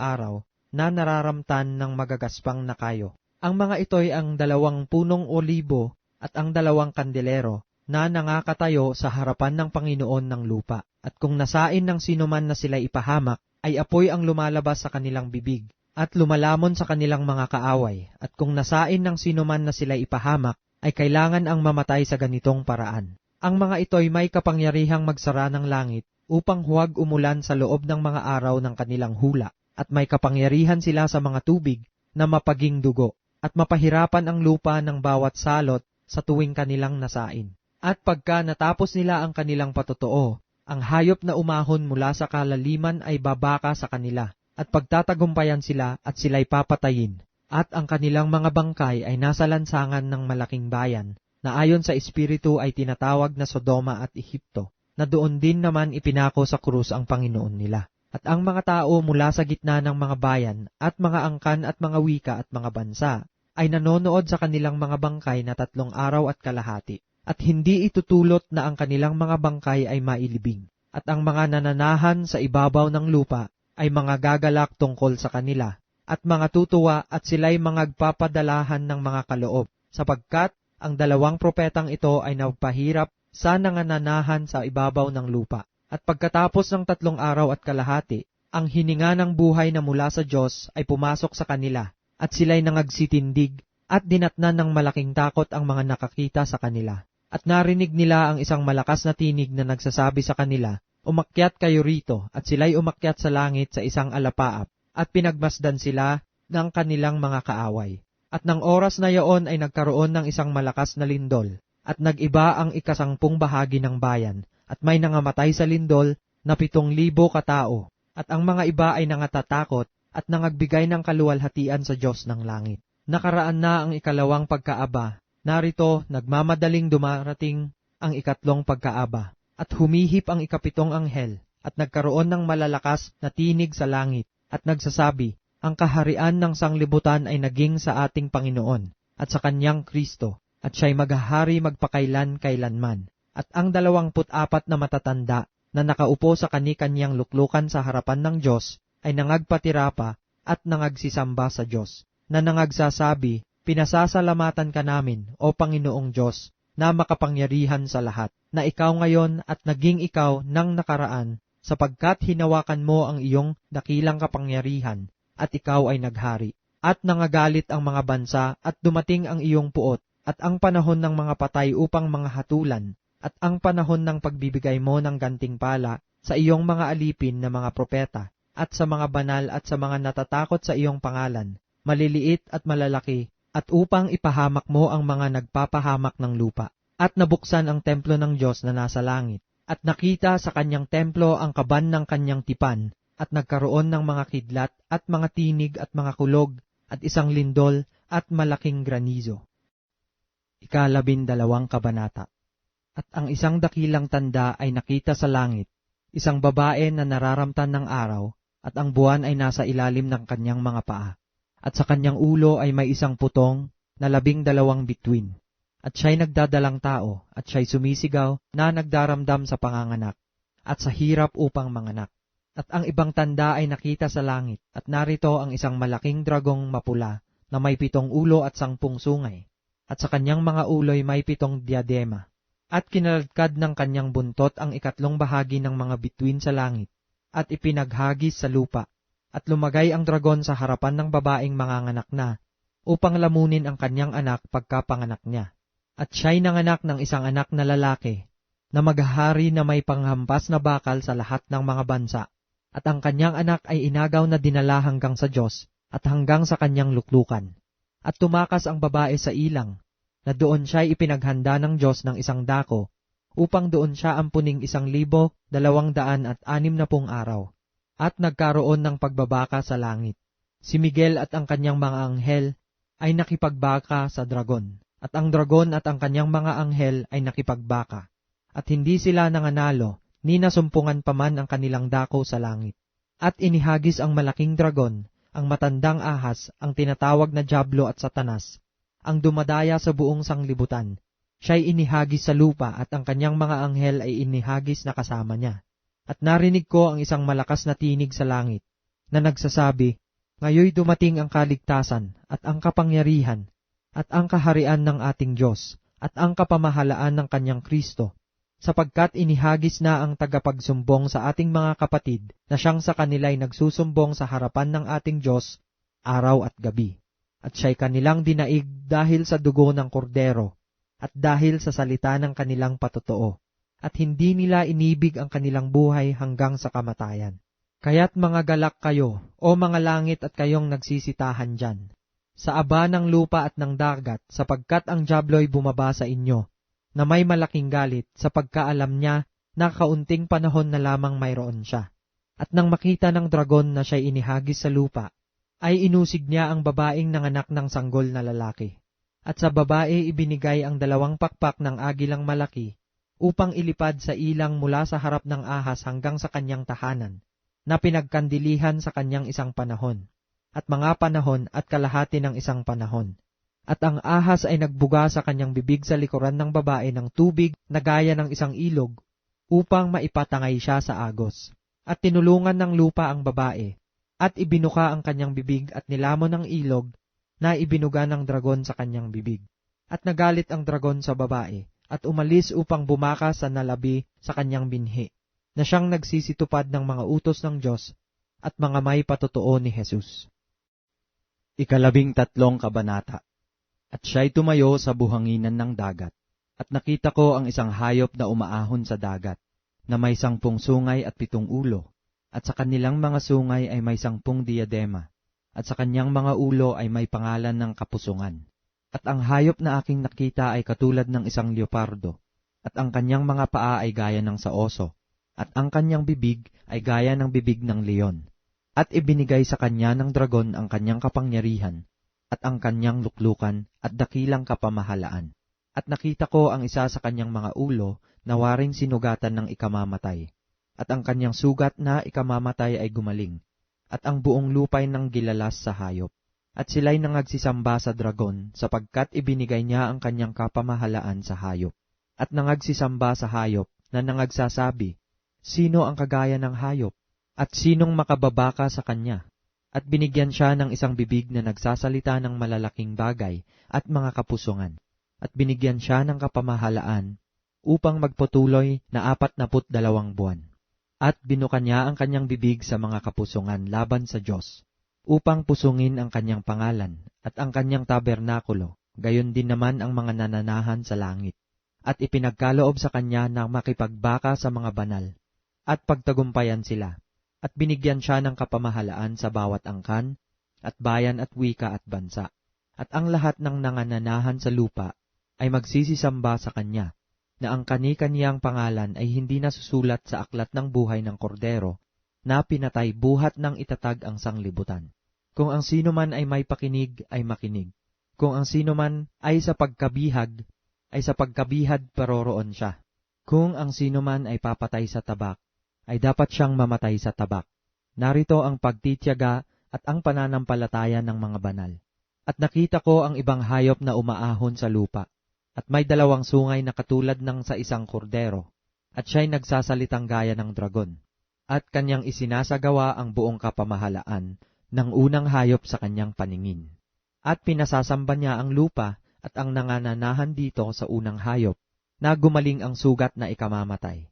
araw na nararamtan ng magagaspang na kayo. Ang mga ito'y ang 2 punong olibo at ang 2 kandelero na nangakatayo sa harapan ng Panginoon ng lupa. At kung nasain ng sinuman na sila'y ipahamak, ay apoy ang lumalabas sa kanilang bibig at lumalamon sa kanilang mga kaaway. At kung nasain ng sinuman na sila'y ipahamak, ay kailangan ang mamatay sa ganitong paraan. Ang mga ito'y may kapangyarihang magsara ng langit upang huwag umulan sa loob ng mga araw ng kanilang hula, at may kapangyarihan sila sa mga tubig na mapaging dugo, at mapahirapan ang lupa ng bawat salot sa tuwing kanilang nasain. At pagka natapos nila ang kanilang patotoo, ang hayop na umahon mula sa kalaliman ay babaka sa kanila, at pagtatagumpayan sila at sila'y papatayin. At ang kanilang mga bangkay ay nasa lansangan ng malaking bayan, na ayon sa Espiritu ay tinatawag na Sodoma at Ehipto, na doon din naman ipinako sa krus ang Panginoon nila. At ang mga tao mula sa gitna ng mga bayan, at mga angkan at mga wika at mga bansa, ay nanonood sa kanilang mga bangkay na 3 araw at kalahati, at hindi itutulot na ang kanilang mga bangkay ay mailibing. At ang mga nananahan sa ibabaw ng lupa ay mga gagalak tungkol sa kanila, at mga tutuwa at sila'y mga agpapadalahan ng mga kaloob, sapagkat ang 2 propetang ito ay nagpahirap sa nangananahan sa ibabaw ng lupa. At pagkatapos ng 3 araw at kalahati, ang hininga ng buhay na mula sa Diyos ay pumasok sa kanila, at sila'y nangagsitindig, at dinatnan ng malaking takot ang mga nakakita sa kanila. At narinig nila ang isang malakas na tinig na nagsasabi sa kanila, "Umakyat kayo rito," at sila'y umakyat sa langit sa isang alapaap, at pinagmasdan sila ng kanilang mga kaaway. At ng oras na iyon ay nagkaroon ng isang malakas na lindol, at nag-iba ang 10 bahagi ng bayan, at may nangamatay sa lindol na 7,000 katao, at ang mga iba ay nangatatakot at nangagbigay ng kaluwalhatian sa Diyos ng langit. Nakaraan na ang 2 pagkaaba, narito nagmamadaling dumarating ang 3 pagkaaba, at humihip ang 7 anghel, at nagkaroon ng malalakas na tinig sa langit, at nagsasabi, "Ang kaharian ng sanglibutan ay naging sa ating Panginoon, at sa kanyang Kristo, at siya'y maghahari magpakailan-kailanman." At ang 24 na matatanda na nakaupo sa kani-kanyang luklukan sa harapan ng Diyos ay nangagpatira pa at nangagsisamba sa Diyos, na nangagsasabi, "Pinasasalamatan ka namin, O Panginoong Diyos, na makapangyarihan sa lahat, na ikaw ngayon at naging ikaw ng nakaraan, sapagkat hinawakan mo ang iyong dakilang kapangyarihan, at ikaw ay naghari. At nangagalit ang mga bansa, at dumating ang iyong puot, at ang panahon ng mga patay upang mga hatulan, at ang panahon ng pagbibigay mo ng gantimpala sa iyong mga alipin na mga propeta, at sa mga banal at sa mga natatakot sa iyong pangalan, maliliit at malalaki, at upang ipahamak mo ang mga nagpapahamak ng lupa. At nabuksan ang templo ng Diyos na nasa langit, at nakita sa kanyang templo ang kaban ng kanyang tipan, at nagkaroon ng mga kidlat at mga tinig at mga kulog, at isang lindol at malaking granizo. 12 kabanata. At ang isang dakilang tanda ay nakita sa langit, isang babae na nararamtan ng araw, at ang buwan ay nasa ilalim ng kanyang mga paa. At sa kanyang ulo ay may isang putong na 12 bituin. At siya'y nagdadalang tao, at siya'y sumisigaw na nagdaramdam sa panganganak, at sa hirap upang manganak. At ang ibang tanda ay nakita sa langit, at narito ang isang malaking dragong mapula, na may 7 ulo at 10 sungay, at sa kanyang mga uloy may 7 diadema. At kinaladkad ng kanyang buntot ang 3 bahagi ng mga bituin sa langit, at ipinaghagis sa lupa, at lumagay ang dragon sa harapan ng babaeng manganganak na, upang lamunin ang kanyang anak pagkapanganak niya. At siya'y nanganak ng isang anak na lalaki, na maghahari na may panghampas na bakal sa lahat ng mga bansa, at ang kanyang anak ay inagaw na dinala hanggang sa Diyos, at hanggang sa kanyang luklukan. At tumakas ang babae sa ilang, na doon siya'y ipinaghanda ng Diyos ng isang dako, upang doon siya ampuning 1,260 araw. At nagkaroon ng pagbabaka sa langit. Si Miguel at ang kanyang mga anghel ay nakipagbaka sa dragon, at ang dragon at ang kanyang mga anghel ay nakipagbaka. at hindi sila nanganalo, ni nasumpungan pa man ang kanilang dako sa langit. At inihagis ang malaking dragon, ang matandang ahas, ang tinatawag na Diablo at Satanas, ang dumadaya sa buong sanglibutan. Siya'y inihagis sa lupa at ang kanyang mga anghel ay inihagis na kasama niya. At narinig ko ang isang malakas na tinig sa langit, na nagsasabi, "Ngayoy dumating ang kaligtasan at ang kapangyarihan at ang kaharian ng ating Diyos at ang kapamahalaan ng kanyang Kristo, sapagkat inihagis na ang tagapagsumbong sa ating mga kapatid na siyang sa kanila'y nagsusumbong sa harapan ng ating Diyos araw at gabi. At siya'y kanilang dinaig dahil sa dugo ng kordero at dahil sa salita ng kanilang patotoo, at hindi nila inibig ang kanilang buhay hanggang sa kamatayan. Kaya't mga galak kayo, o mga langit at kayong nagsisitahan dyan, sa aba ng lupa at ng dagat, sapagkat ang Diablo'y bumaba sa inyo, na may malaking galit, sapagkaalam niya na kaunting panahon na lamang mayroon siya. At nang makita ng dragon na siya'y inihagis sa lupa, ay inusig niya ang babaeng nanganak ng sanggol na lalaki. At sa babae ibinigay ang 2 pakpak ng agilang malaki, upang ilipad sa ilang mula sa harap ng ahas hanggang sa kanyang tahanan, na pinagkandilihan sa kanyang isang panahon, at mga panahon at kalahati ng isang panahon. At ang ahas ay nagbuga sa kanyang bibig sa likuran ng babae ng tubig na gaya ng isang ilog, upang maipatangay siya sa agos. At tinulungan ng lupa ang babae, at ibinuka ang kanyang bibig at nilamon ng ilog, na ibinuga ng dragon sa kanyang bibig. At nagalit ang dragon sa babae, at umalis upang bumaka sa nalabi sa kanyang binhi, na siyang nagsisitupad ng mga utos ng Diyos at mga may patotoo ni Jesus. 13 kabanata. At siya'y tumayo sa buhanginan ng dagat, at nakita ko ang isang hayop na umaahon sa dagat, na may 10 sungay at 7 ulo, at sa kanilang mga sungay ay may 10 diadema, at sa kanyang mga ulo ay may pangalan ng kapusungan. At ang hayop na aking nakita ay katulad ng isang leopardo, at ang kanyang mga paa ay gaya ng sa oso, at ang kanyang bibig ay gaya ng bibig ng leon. At ibinigay sa kanya ng dragon ang kanyang kapangyarihan, at ang kanyang luklukan, at dakilang kapamahalaan. At nakita ko ang isa sa kanyang mga ulo na waring sinugatan ng ikamamatay, at ang kanyang sugat na ikamamatay ay gumaling, at ang buong lupay nang gilalas sa hayop. At sila'y nangagsisamba sa dragon, sapagkat ibinigay niya ang kanyang kapamahalaan sa hayop. At nangagsisamba sa hayop, na nangagsasabi, "Sino ang kagaya ng hayop? At sinong makababaka sa kanya?" At binigyan siya ng isang bibig na nagsasalita ng malalaking bagay at mga kapusungan. At binigyan siya ng kapamahalaan, upang magpatuloy na 42 buwan. At binuka niya ang kanyang bibig sa mga kapusungan laban sa Diyos, upang pusungin ang kanyang pangalan at ang kanyang tabernakulo, gayon din naman ang mga nananahan sa langit. At ipinagkaloob sa kanya na makipagbaka sa mga banal, at pagtagumpayan sila. At binigyan siya ng kapamahalaan sa bawat angkan, at bayan at wika at bansa. At ang lahat ng nangananahan sa lupa ay magsisisamba sa kanya, na ang kani-kaniyang pangalan ay hindi nasusulat sa aklat ng buhay ng kordero, na pinatay buhat ng itatag ang sanglibutan. Kung ang sino man ay may pakinig, ay makinig. Kung ang sino man ay sa pagkabihag, ay sa pagkabihad paroroon siya. Kung ang sino man ay papatay sa tabak, ay dapat siyang mamatay sa tabak. Narito ang pagtitiyaga at ang pananampalataya ng mga banal. At nakita ko ang ibang hayop na umaahon sa lupa, at may 2 sungay na katulad ng sa isang kordero, at siya'y nagsasalitang gaya ng dragon. At kanyang isinasagawa ang buong kapamahalaan ng unang hayop sa kanyang paningin. At pinasasamba niya ang lupa at ang nangananahan dito sa unang hayop, na gumaling ang sugat na ikamamatay.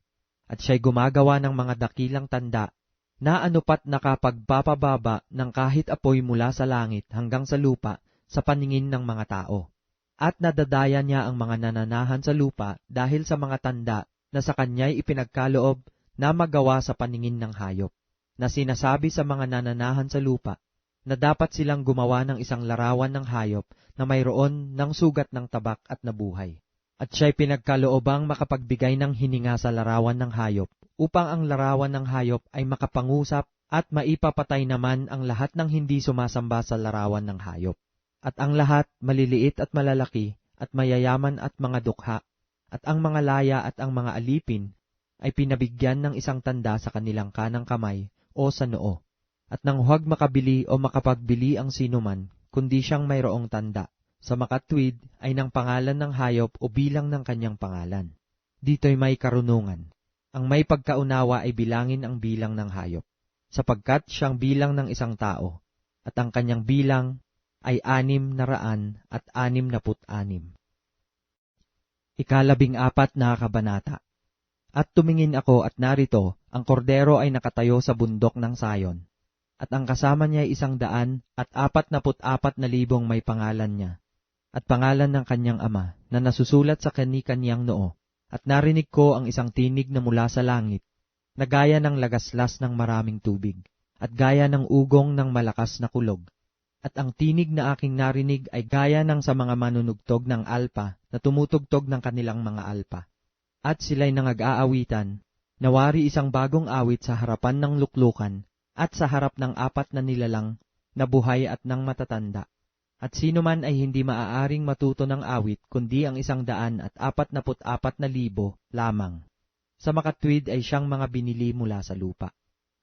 At siya'y gumagawa ng mga dakilang tanda, na anupat nakapagpapababa ng kahit apoy mula sa langit hanggang sa lupa sa paningin ng mga tao. At nadadaya niya ang mga nananahan sa lupa dahil sa mga tanda na sa kanya'y ipinagkaloob na magawa sa paningin ng hayop, na sinasabi sa mga nananahan sa lupa na dapat silang gumawa ng isang larawan ng hayop na mayroon ng sugat ng tabak at nabuhay. At siya'y pinagkaloobang makapagbigay ng hininga sa larawan ng hayop, upang ang larawan ng hayop ay makapangusap at maipapatay naman ang lahat ng hindi sumasamba sa larawan ng hayop. At ang lahat, maliliit at malalaki, at mayayaman at mga dukha, at ang mga laya at ang mga alipin ay pinabigyan ng isang tanda sa kanilang kanang kamay o sa noo, at nang huwag makabili o makapagbili ang sinuman, kundi siyang mayroong tanda, sa makatwid ay ng pangalan ng hayop o bilang ng kanyang pangalan. Dito'y may karunungan. Ang may pagkaunawa ay bilangin ang bilang ng hayop, sapagkat siyang bilang ng isang tao, at ang kanyang bilang ay 666. 14 na kabanata. At tumingin ako at narito, ang kordero ay nakatayo sa bundok ng Sayon, at ang kasama niya ay 144,000 may pangalan niya, at pangalan ng kanyang ama, na nasusulat sa kani-kanyang noo. At narinig ko ang isang tinig na mula sa langit, na gaya ng lagaslas ng maraming tubig, at gaya ng ugong ng malakas na kulog. At ang tinig na aking narinig ay gaya ng sa mga manunugtog ng alpa na tumutugtog ng kanilang mga alpa. At sila'y nangag-aawitan, nawari isang bagong awit sa harapan ng luklukan at sa harap ng 4 na nilalang na buhay at ng matatanda. At sino man ay hindi maaaring matuto ng awit kundi ang 144,000 lamang. Sa makatwid ay siyang mga binili mula sa lupa.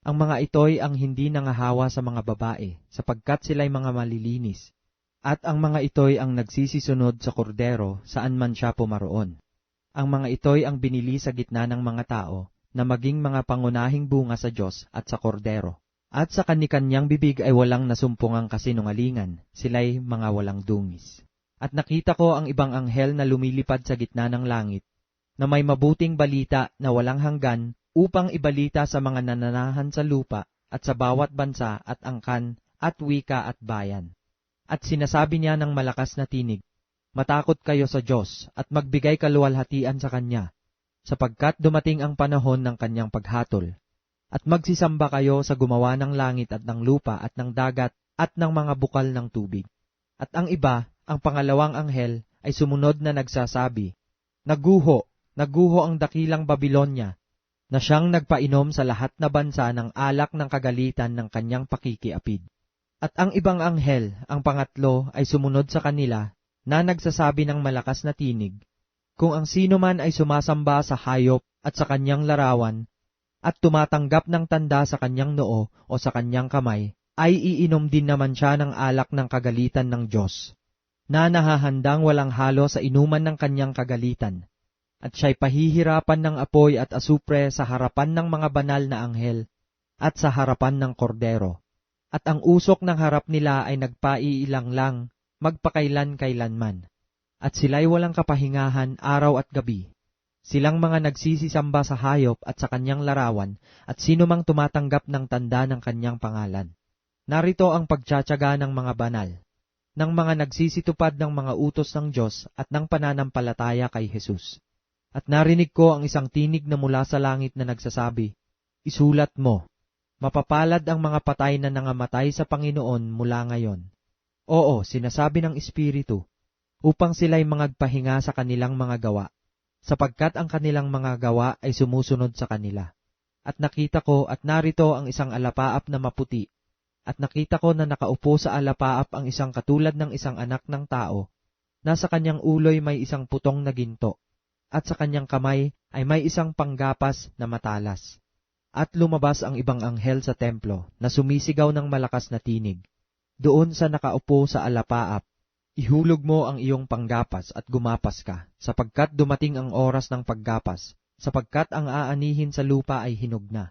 Ang mga ito'y ang hindi nangahawa sa mga babae, sapagkat sila'y mga malilinis. At ang mga ito'y ang nagsisisunod sa kordero saan man siya pumaroon. Ang mga ito'y ang binili sa gitna ng mga tao, na maging mga pangunahing bunga sa Diyos at sa kordero. At sa kani-kanyang bibig ay walang nasumpungang kasinungalingan, sila'y mga walang dungis. At nakita ko ang ibang anghel na lumilipad sa gitna ng langit, na may mabuting balita na walang hanggan, upang ibalita sa mga nananahan sa lupa at sa bawat bansa at angkan at wika at bayan. At sinasabi niya ng malakas na tinig, matakot kayo sa Diyos at magbigay kaluwalhatian sa Kanya, sapagkat dumating ang panahon ng Kanyang paghatol. At magsisamba kayo sa gumawa ng langit at ng lupa at ng dagat at ng mga bukal ng tubig. At ang iba, ang pangalawang anghel, ay sumunod na nagsasabi, Naguho, naguho ang dakilang Babilonya, na siyang nagpainom sa lahat na bansa ng alak ng kagalitan ng kanyang pakikiapid. At ang ibang anghel, ang pangatlo, ay sumunod sa kanila, na nagsasabi ng malakas na tinig, Kung ang sino man ay sumasamba sa hayop at sa kanyang larawan, at tumatanggap ng tanda sa kanyang noo o sa kanyang kamay, ay iinom din naman siya ng alak ng kagalitan ng Diyos, na nahahandang walang halo sa inuman ng kanyang kagalitan. At siya'y pahihirapan ng apoy at asupre sa harapan ng mga banal na anghel at sa harapan ng kordero. At ang usok ng harap nila ay nagpaiilang lang, magpakailan-kailanman. At sila'y walang kapahingahan araw at gabi. Silang mga nagsisisamba sa hayop at sa kanyang larawan, at sino mang tumatanggap ng tanda ng kanyang pangalan. Narito ang pagtsatsaga ng mga banal, ng mga nagsisitupad ng mga utos ng Diyos at ng pananampalataya kay Jesus. At narinig ko ang isang tinig na mula sa langit na nagsasabi, Isulat mo, mapapalad ang mga patay na nangamatay sa Panginoon mula ngayon. Oo, sinasabi ng Espiritu, upang sila'y mangagpahinga sa kanilang mga gawa, sapagkat ang kanilang mga gawa ay sumusunod sa kanila. At nakita ko at narito ang isang alapaap na maputi, at nakita ko na nakaupo sa alapaap ang isang katulad ng isang anak ng tao, na sa kanyang uloy may isang putong na ginto, at sa kanyang kamay ay may isang panggapas na matalas. At lumabas ang ibang anghel sa templo na sumisigaw ng malakas na tinig, doon sa nakaupo sa alapaap, Ihulog mo ang iyong panggapas at gumapas ka, sapagkat dumating ang oras ng paggapas, sapagkat ang aanihin sa lupa ay hinog na.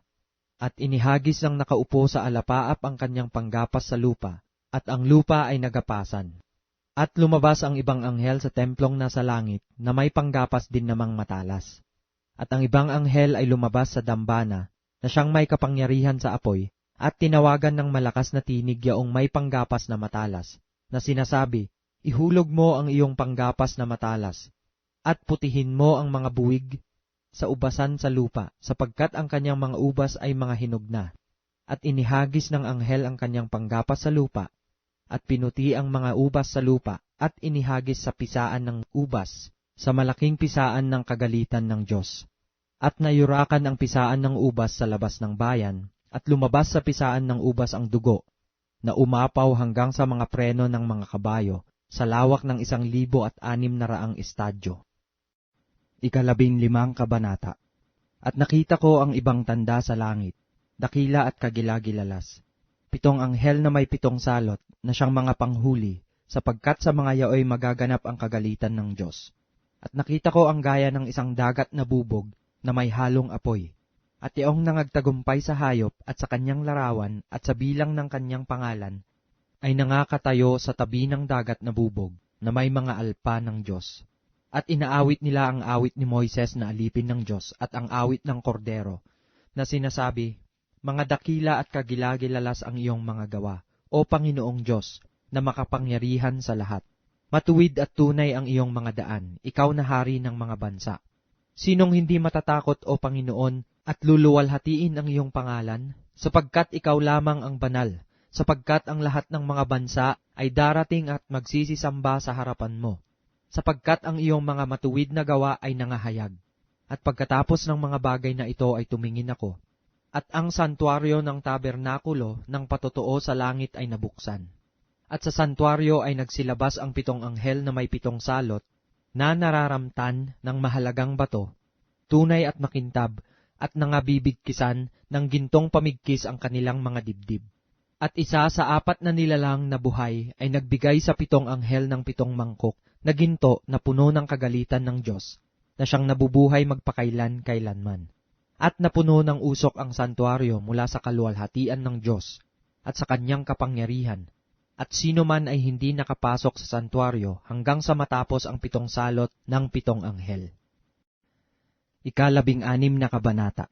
At inihagis ng nakaupo sa alapaap ang kanyang panggapas sa lupa, at ang lupa ay nagapasan. At lumabas ang ibang anghel sa templong nasa langit, na may panggapas din namang matalas. At ang ibang anghel ay lumabas sa dambana, na siyang may kapangyarihan sa apoy, at tinawagan ng malakas na tinig yaong may panggapas na matalas, na sinasabi, Ihulog mo ang iyong panggapas na matalas, at putihin mo ang mga buwig sa ubasan sa lupa, sapagkat ang kanyang mga ubas ay mga hinog na. At inihagis ng anghel ang kanyang panggapas sa lupa, at pinuti ang mga ubas sa lupa, at inihagis sa pisaan ng ubas, sa malaking pisaan ng kagalitan ng Diyos. At nayurakan ang pisaan ng ubas sa labas ng bayan, at lumabas sa pisaan ng ubas ang dugo, na umapaw hanggang sa mga preno ng mga kabayo, sa lawak ng 1,600 estadyo. 15 kabanata. At nakita ko ang ibang tanda sa langit, dakila at kagilagilalas. 7 anghel na may 7 salot na siyang mga panghuli, sapagkat sa mga yaoy magaganap ang kagalitan ng Diyos. At nakita ko ang gaya ng isang dagat na bubog na may halong apoy. At iyong nangagtagumpay sa hayop at sa kanyang larawan at sa bilang ng kanyang pangalan, ay nangakatayo sa tabi ng dagat na bubog na may mga alpa ng Diyos. At inaawit nila ang awit ni Moises na alipin ng Diyos at ang awit ng Kordero, na sinasabi, mga dakila at kagilagilalas ang iyong mga gawa, o Panginoong Diyos, na makapangyarihan sa lahat. Matuwid at tunay ang iyong mga daan, ikaw na hari ng mga bansa. Sinong hindi matatakot, o Panginoon, at luluwalhatiin ang iyong pangalan, sapagkat ikaw lamang ang banal, sapagkat ang lahat ng mga bansa ay darating at magsisisamba sa harapan mo, sapagkat ang iyong mga matuwid na gawa ay nangahayag. At pagkatapos ng mga bagay na ito ay tumingin ako, at ang santuaryo ng tabernakulo ng patotoo sa langit ay nabuksan. At sa santuaryo ay nagsilabas ang 7 anghel na may 7 salot, na nararamtan ng mahalagang bato, tunay at makintab, at nangabibigkisan ng gintong pamigkis ang kanilang mga dibdib. At isa sa 4 na nilalang na buhay ay nagbigay sa 7 anghel ng 7 mangkok na ginto na puno ng kagalitan ng Diyos, na siyang nabubuhay magpakailan-kailanman. At napuno ng usok ang santuaryo mula sa kaluwalhatian ng Diyos at sa kanyang kapangyarihan. At sino man ay hindi nakapasok sa santuaryo hanggang sa matapos ang 7 salot ng 7 anghel. 16 na kabanata.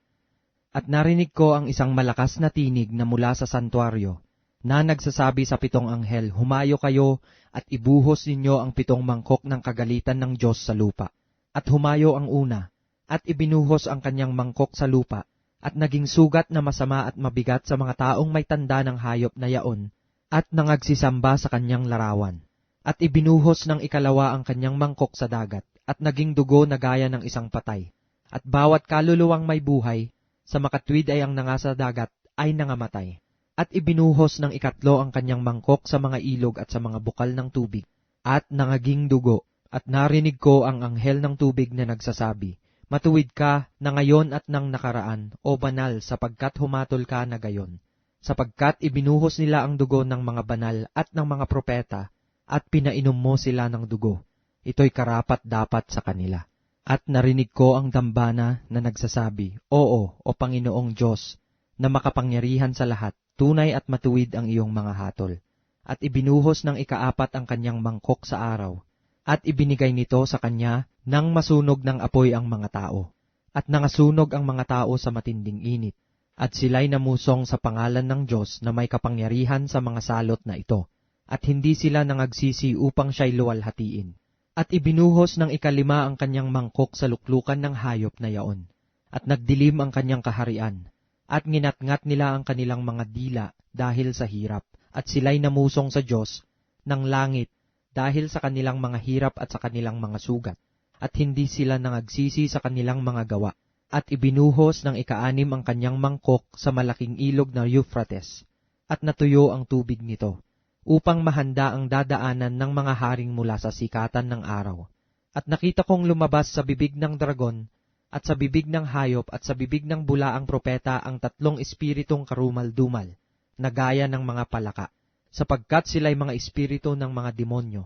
At narinig ko ang isang malakas na tinig na mula sa santuaryo, na nagsasabi sa 7 anghel, humayo kayo at ibuhos ninyo ang 7 mangkok ng kagalitan ng Diyos sa lupa. At humayo ang una, at ibinuhos ang kanyang mangkok sa lupa, at naging sugat na masama at mabigat sa mga taong may tanda ng hayop na yaon, at nangagsisamba sa kanyang larawan. At ibinuhos ng ikalawa ang kanyang mangkok sa dagat, at naging dugo na gaya ng isang patay. At bawat kaluluwang may buhay, sa makatwid ay ang nangasa dagat, ay nangamatay. At ibinuhos ng ikatlo ang kanyang mangkok sa mga ilog at sa mga bukal ng tubig, at nangaging dugo. At narinig ko ang anghel ng tubig na nagsasabi, matuwid ka na ngayon at nang nakaraan, o banal, sapagkat humatol ka na gayon. Sapagkat ibinuhos nila ang dugo ng mga banal at ng mga propeta, at pinainom mo sila ng dugo. Ito'y karapat-dapat sa kanila. At narinig ko ang dambana na nagsasabi, oo, o Panginoong Diyos, na makapangyarihan sa lahat, tunay at matuwid ang iyong mga hatol. At ibinuhos ng ika-4 ang kanyang mangkok sa araw, at ibinigay nito sa kanya nang masunog ng apoy ang mga tao. At nangasunog ang mga tao sa matinding init, at sila'y namusong sa pangalan ng Diyos na may kapangyarihan sa mga salot na ito, at hindi sila nangagsisi upang siya'y luwalhatiin. At ibinuhos ng ika-5 ang kanyang mangkok sa luklukan ng hayop na yaon, at nagdilim ang kanyang kaharian, at nginatngat nila ang kanilang mga dila dahil sa hirap, at sila'y namusong sa Diyos ng langit dahil sa kanilang mga hirap at sa kanilang mga sugat, at hindi sila nangagsisi sa kanilang mga gawa. At ibinuhos ng ika-6 ang kanyang mangkok sa malaking ilog na Euphrates, at natuyo ang tubig nito, upang mahanda ang dadaanan ng mga haring mula sa sikatan ng araw. At nakita kong lumabas sa bibig ng dragon, at sa bibig ng hayop, at sa bibig ng bulaang propeta ang 3 espiritong karumal-dumal, na gaya ng mga palaka, sapagkat sila'y mga espiritu ng mga demonyo,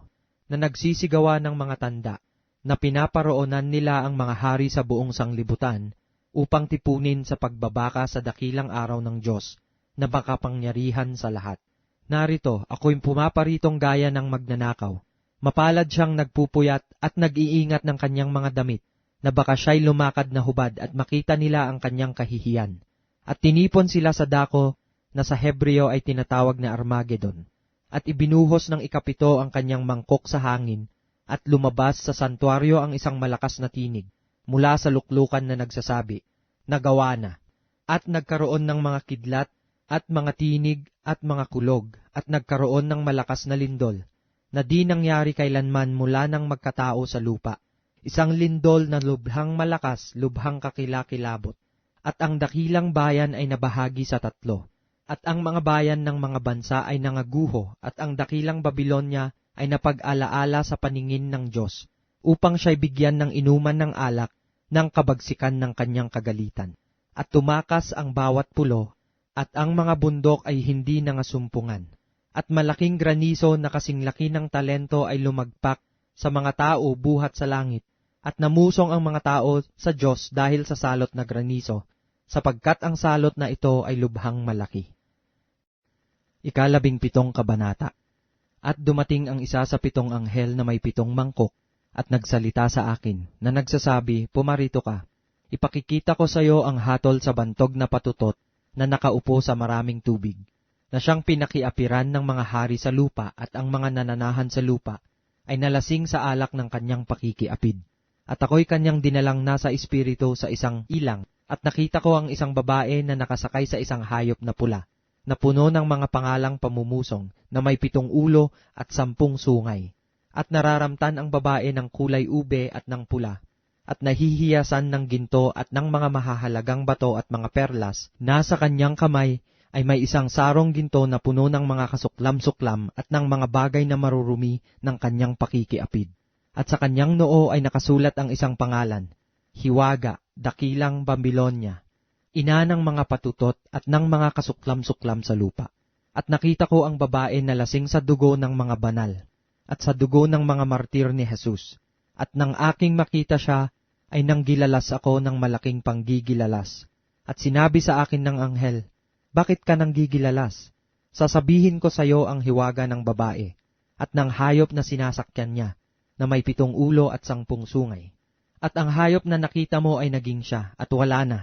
na nagsisigawa ng mga tanda, na pinaparoonan nila ang mga hari sa buong sanglibutan, upang tipunin sa pagbabaka sa dakilang araw ng Diyos, na makapangyarihan sa lahat. Narito, ako'y pumaparitong gaya ng magnanakaw. Mapalad siyang nagpupuyat at nag-iingat ng kanyang mga damit, na baka siya'y lumakad na hubad at makita nila ang kanyang kahihiyan. At tinipon sila sa dako na sa Hebreo ay tinatawag na Armageddon. At ibinuhos ng ika-7 ang kanyang mangkok sa hangin, at lumabas sa santuaryo ang isang malakas na tinig, mula sa luklukan na nagsasabi, nagawa na. At nagkaroon ng mga kidlat, at mga tinig, at mga kulog, at nagkaroon ng malakas na lindol, na di nangyari kailanman mula nang magkatao sa lupa. Isang lindol na lubhang malakas, lubhang kakilakilabot. At ang dakilang bayan ay nabahagi sa 3. At ang mga bayan ng mga bansa ay nangaguho, at ang dakilang Babilonya ay napag-alaala sa paningin ng Diyos. upang siya'y bigyan ng inuman ng alak ng kabagsikan ng kanyang kagalitan. At tumakas ang bawat pulo, at ang mga bundok ay hindi nangasumpungan. At malaking graniso na kasing laki ng talento ay lumagpak sa mga tao buhat sa langit, at namusong ang mga tao sa Diyos dahil sa salot na graniso, sapagkat ang salot na ito ay lubhang malaki. 17 kabanata. At dumating ang isa sa 7 anghel na may 7 mangkok, at nagsalita sa akin, na nagsasabi, pumarito ka. Ipakikita ko sa iyo ang hatol sa bantog na patutot na nakaupo sa maraming tubig, na siyang pinakiapiran ng mga hari sa lupa, at ang mga nananahan sa lupa ay nalasing sa alak ng kanyang pakikiapid. At ako'y kanyang dinalang nasa espiritu sa isang ilang, at nakita ko ang isang babae na nakasakay sa isang hayop na pula, na puno ng mga pangalang pamumusong, na may 7 ulo at 10 sungay. At nararamtan ang babae ng kulay ube at ng pula, at nahihiyasan ng ginto at ng mga mahahalagang bato at mga perlas. Nasa kanyang kamay ay may isang sarong ginto na puno ng mga kasuklam-suklam at ng mga bagay na marurumi ng kanyang pakikiapid. At sa kanyang noo ay nakasulat ang isang pangalan, Hiwaga, Dakilang Babilonya, ina ng mga patutot at ng mga kasuklam-suklam sa lupa. At nakita ko ang babae na lasing sa dugo ng mga banal, at sa dugo ng mga martir ni Jesus. At nang aking makita siya, ay nanggilalas ako ng malaking panggigilalas. At sinabi sa akin ng anghel, bakit ka nanggigilalas? Sasabihin ko sa iyo ang hiwaga ng babae, at ng hayop na sinasakyan niya, na may 7 ulo at 10 sungay. At ang hayop na nakita mo ay naging siya, at wala na,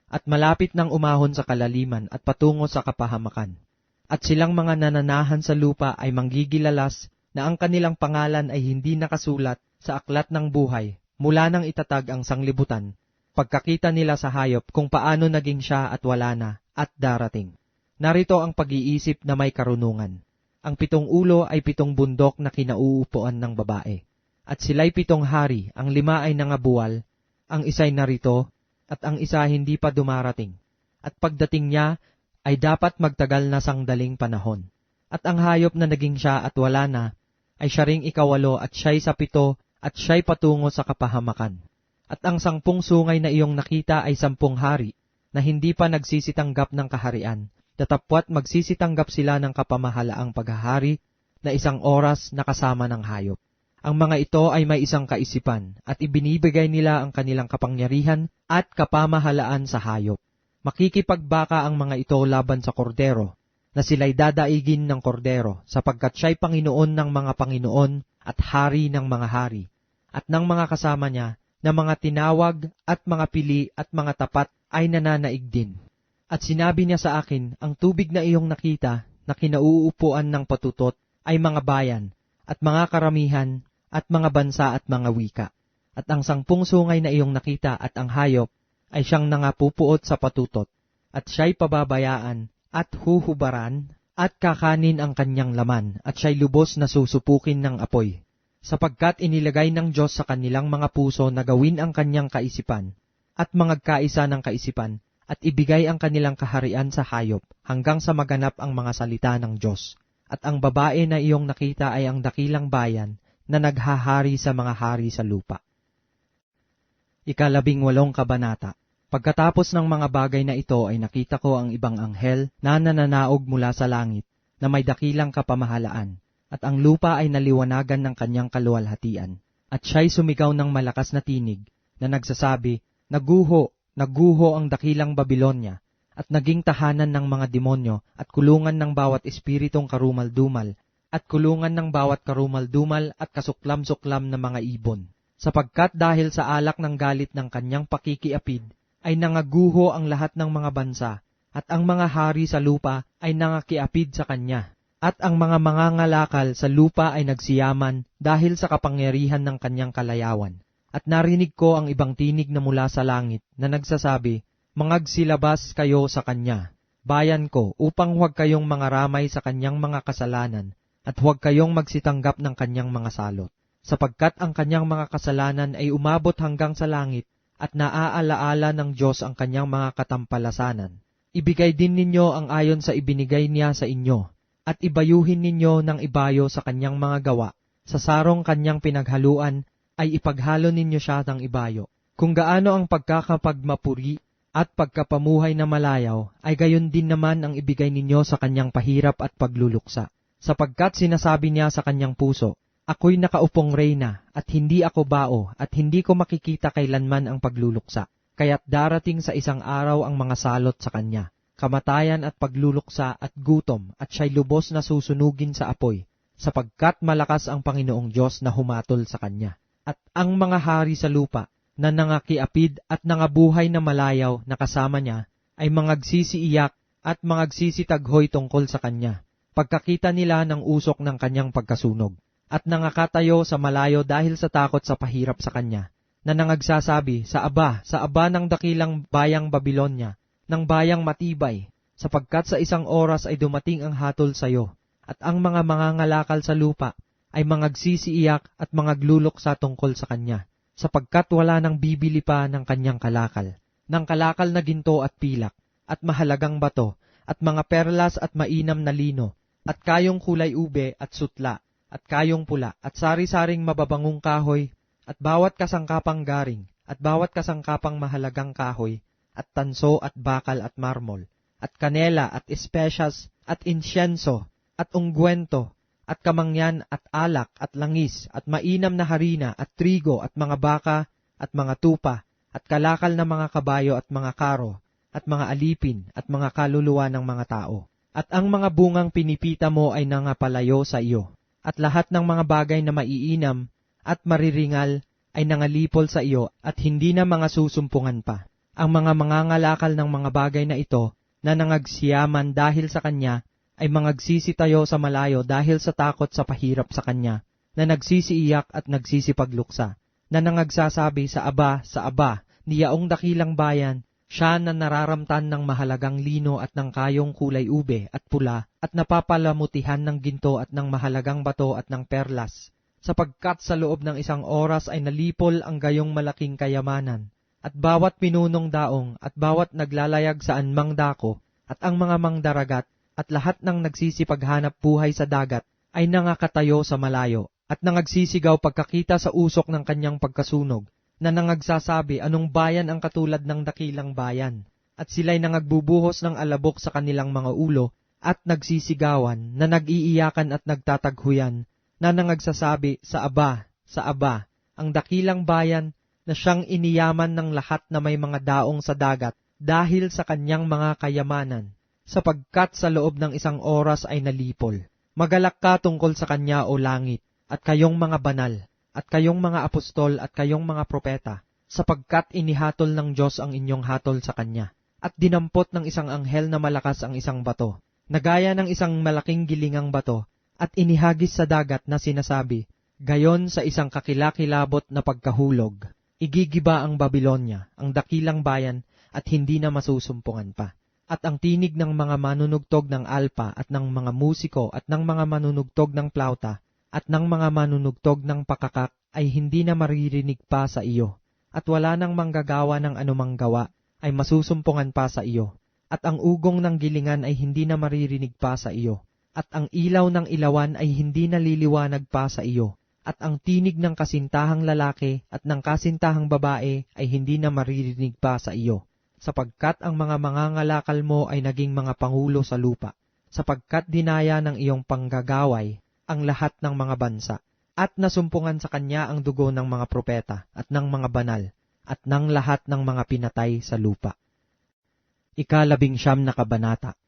at malapit nang umahon sa kalaliman at patungo sa kapahamakan. At silang mga nananahan sa lupa ay manggigilalas na ang kanilang pangalan ay hindi nakasulat sa aklat ng buhay mula nang itatag ang sanglibutan, pagkakita nila sa hayop kung paano naging siya at wala na, at darating. Narito ang pag-iisip na may karunungan. Ang 7 ulo ay 7 bundok na kinauupuan ng babae. At sila'y 7 hari, ang 5 ay nangabuwal, ang isa'y narito, at ang isa hindi pa dumarating. At pagdating niya, ay dapat magtagal na sangdaling panahon. At ang hayop na naging siya at wala na, ay siya ring 8 at siya'y sa 7 at siya'y patungo sa kapahamakan. At ang 10 sungay na iyong nakita ay 10 hari, na hindi pa nagsisitanggap ng kaharian, datapwat magsisitanggap sila ng kapamahalaang paghahari na 1 oras na kasama ng hayop. Ang mga ito ay may isang kaisipan, at ibinibigay nila ang kanilang kapangyarihan at kapamahalaan sa hayop. Makikipagbaka ang mga ito laban sa kordero, na sila'y dadaigin ng kordero, sapagkat siya'y Panginoon ng mga Panginoon at Hari ng mga hari, at ng mga kasama niya, na mga tinawag at mga pili at mga tapat ay nananaig din. At sinabi niya sa akin, ang tubig na iyong nakita, na kinauupuan ng patutot, ay mga bayan, at mga karamihan, at mga bansa at mga wika. At ang 10 sungay na iyong nakita at ang hayop, ay siyang nangapupuot sa patutot, at siya'y pababayaan, at huhubaran, at kakanin ang kanyang laman, at siya'y lubos na susupukin ng apoy. Sapagkat inilagay ng Diyos sa kanilang mga puso na gawin ang kanyang kaisipan, at mangagkaisa ng kaisipan, at ibigay ang kanilang kaharian sa hayop, hanggang sa maganap ang mga salita ng Diyos. At ang babae na iyong nakita ay ang dakilang bayan, na naghahari sa mga hari sa lupa. 18 kabanata. Pagkatapos ng mga bagay na ito ay nakita ko ang ibang anghel na nananaog mula sa langit, na may dakilang kapamahalaan, at ang lupa ay naliwanagan ng kanyang kaluwalhatian. At siya'y sumigaw ng malakas na tinig, na nagsasabi, Naguho, naguho ang dakilang Babilonya, at naging tahanan ng mga demonyo, at kulungan ng bawat espiritong karumal-dumal, at kulungan ng bawat karumal-dumal at kasuklam-suklam na mga ibon. Sapagkat dahil sa alak ng galit ng kanyang pakikiapid, ay nangaguho ang lahat ng mga bansa, at ang mga hari sa lupa ay nangakiapid sa kanya. At ang mga mangangalakal sa lupa ay nagsiyaman dahil sa kapangyarihan ng kanyang kalayawan. At narinig ko ang ibang tinig na mula sa langit na nagsasabi, Mangagsilabas kayo sa kanya, bayan ko, upang huwag kayong mangaramay sa kanyang mga kasalanan, at huwag kayong magsitanggap ng kanyang mga salot, sapagkat ang kanyang mga kasalanan ay umabot hanggang sa langit, at naaalaala ng Diyos ang kanyang mga katampalasanan. Ibigay din ninyo ang ayon sa ibinigay niya sa inyo, at ibayuhin ninyo ng ibayo sa kanyang mga gawa, sa sarong kanyang pinaghaluan, ay ipaghalo ninyo siya ng ibayo. Kung gaano ang pagkakapagmapuri at pagkapamuhay na malayaw, ay gayon din naman ang ibigay ninyo sa kanyang pahirap at pagluluksa. Sapagkat sinasabi niya sa kanyang puso, ako'y nakaupong reyna, at hindi ako bao, at hindi ko makikita kailanman ang pagluluksa. Kaya't darating sa isang araw ang mga salot sa kanya, kamatayan at pagluluksa at gutom, at siya'y lubos na susunugin sa apoy, sapagkat malakas ang Panginoong Diyos na humatol sa kanya. At ang mga hari sa lupa, na nangakiapid at nangabuhay na malayaw na kasama niya, ay mangagsisiiyak at mangagsisitaghoy tungkol sa kanya, pagkakita nila ng usok ng kanyang pagkasunog, at nangakatayo sa malayo dahil sa takot sa pahirap sa kanya, na nangagsasabi, sa aba ng dakilang bayang Babilonya, ng bayang matibay, sapagkat sa isang oras ay dumating ang hatol sa iyo, at ang mga mangangalakal sa lupa ay mangagsisiiyak at mangagluluksa tungkol sa kanya, sapagkat wala nang bibili pa ng kanyang kalakal, ng kalakal na ginto at pilak, at mahalagang bato, at mga perlas at mainam na lino, at kayong kulay ube at sutla, at kayong pula, at sari-saring mababangong kahoy, at bawat kasangkapang garing, at bawat kasangkapang mahalagang kahoy, at tanso at bakal at marmol, at kanela at espesyas, at insyenso, at ungwento, at kamangyan at alak at langis at mainam na harina at trigo at mga baka at mga tupa at kalakal na mga kabayo at mga karo at mga alipin at mga kaluluwa ng mga tao. At ang mga bungang pinipita mo ay nangapalayo sa iyo, at lahat ng mga bagay na maiinam at mariringal ay nangalipol sa iyo at hindi na mga susumpungan pa. Ang mga mangangalakal ng mga bagay na ito na nangagsiyaman dahil sa kanya ay mangagsisitayo sa malayo dahil sa takot sa pahirap sa kanya, na nagsisiiyak at nagsisipagluksa, na nangagsasabi sa aba, ni yaong dakilang bayan, siya na nararamtan ng mahalagang lino at ng kayong kulay ube at pula, at napapalamutihan ng ginto at ng mahalagang bato at ng perlas, sapagkat sa loob ng isang oras ay nalipol ang gayong malaking kayamanan, at bawat pinunong daong, at bawat naglalayag sa anmang dako, at ang mga mangdaragat, at lahat ng nagsisipaghanap buhay sa dagat ay nangakatayo sa malayo, at nangagsisigaw pagkakita sa usok ng kanyang pagkasunog, na nangagsasabi anong bayan ang katulad ng dakilang bayan, at sila'y nangagbubuhos ng alabok sa kanilang mga ulo, at nagsisigawan, na nag-iiyakan at nagtataghuyan, na nangagsasabi sa aba, ang dakilang bayan, na siyang iniyaman ng lahat na may mga daong sa dagat, dahil sa kanyang mga kayamanan, sapagkat sa loob ng isang oras ay nalipol. Magalak ka tungkol sa kanya o langit, at kayong mga banal, at kayong mga apostol at kayong mga propeta, sapagkat inihatol ng Diyos ang inyong hatol sa kanya, at dinampot ng isang anghel na malakas ang isang bato, na gaya ng isang malaking gilingang bato, at inihagis sa dagat na sinasabi, gayon sa isang kakilakilabot na pagkahulog, igigiba ang Babilonya, ang dakilang bayan, at hindi na masusumpungan pa. At ang tinig ng mga manunugtog ng alpa at ng mga musiko at ng mga manunugtog ng plauta at ng mga manunugtog ng pakakak ay hindi na maririnig pa sa iyo, at wala nang manggagawa ng anumang gawa ay masusumpungan pa sa iyo, at ang ugong ng gilingan ay hindi na maririnig pa sa iyo, at ang ilaw ng ilawan ay hindi na liliwanag pa sa iyo, at ang tinig ng kasintahang lalaki at ng kasintahang babae ay hindi na maririnig pa sa iyo, sapagkat ang mga mangangalakal mo ay naging mga pangulo sa lupa, sapagkat dinaya ng iyong panggagaway ang lahat ng mga bansa, at nasumpungan sa kanya ang dugo ng mga propeta at ng mga banal, at ng lahat ng mga pinatay sa lupa. 19 na kabanata.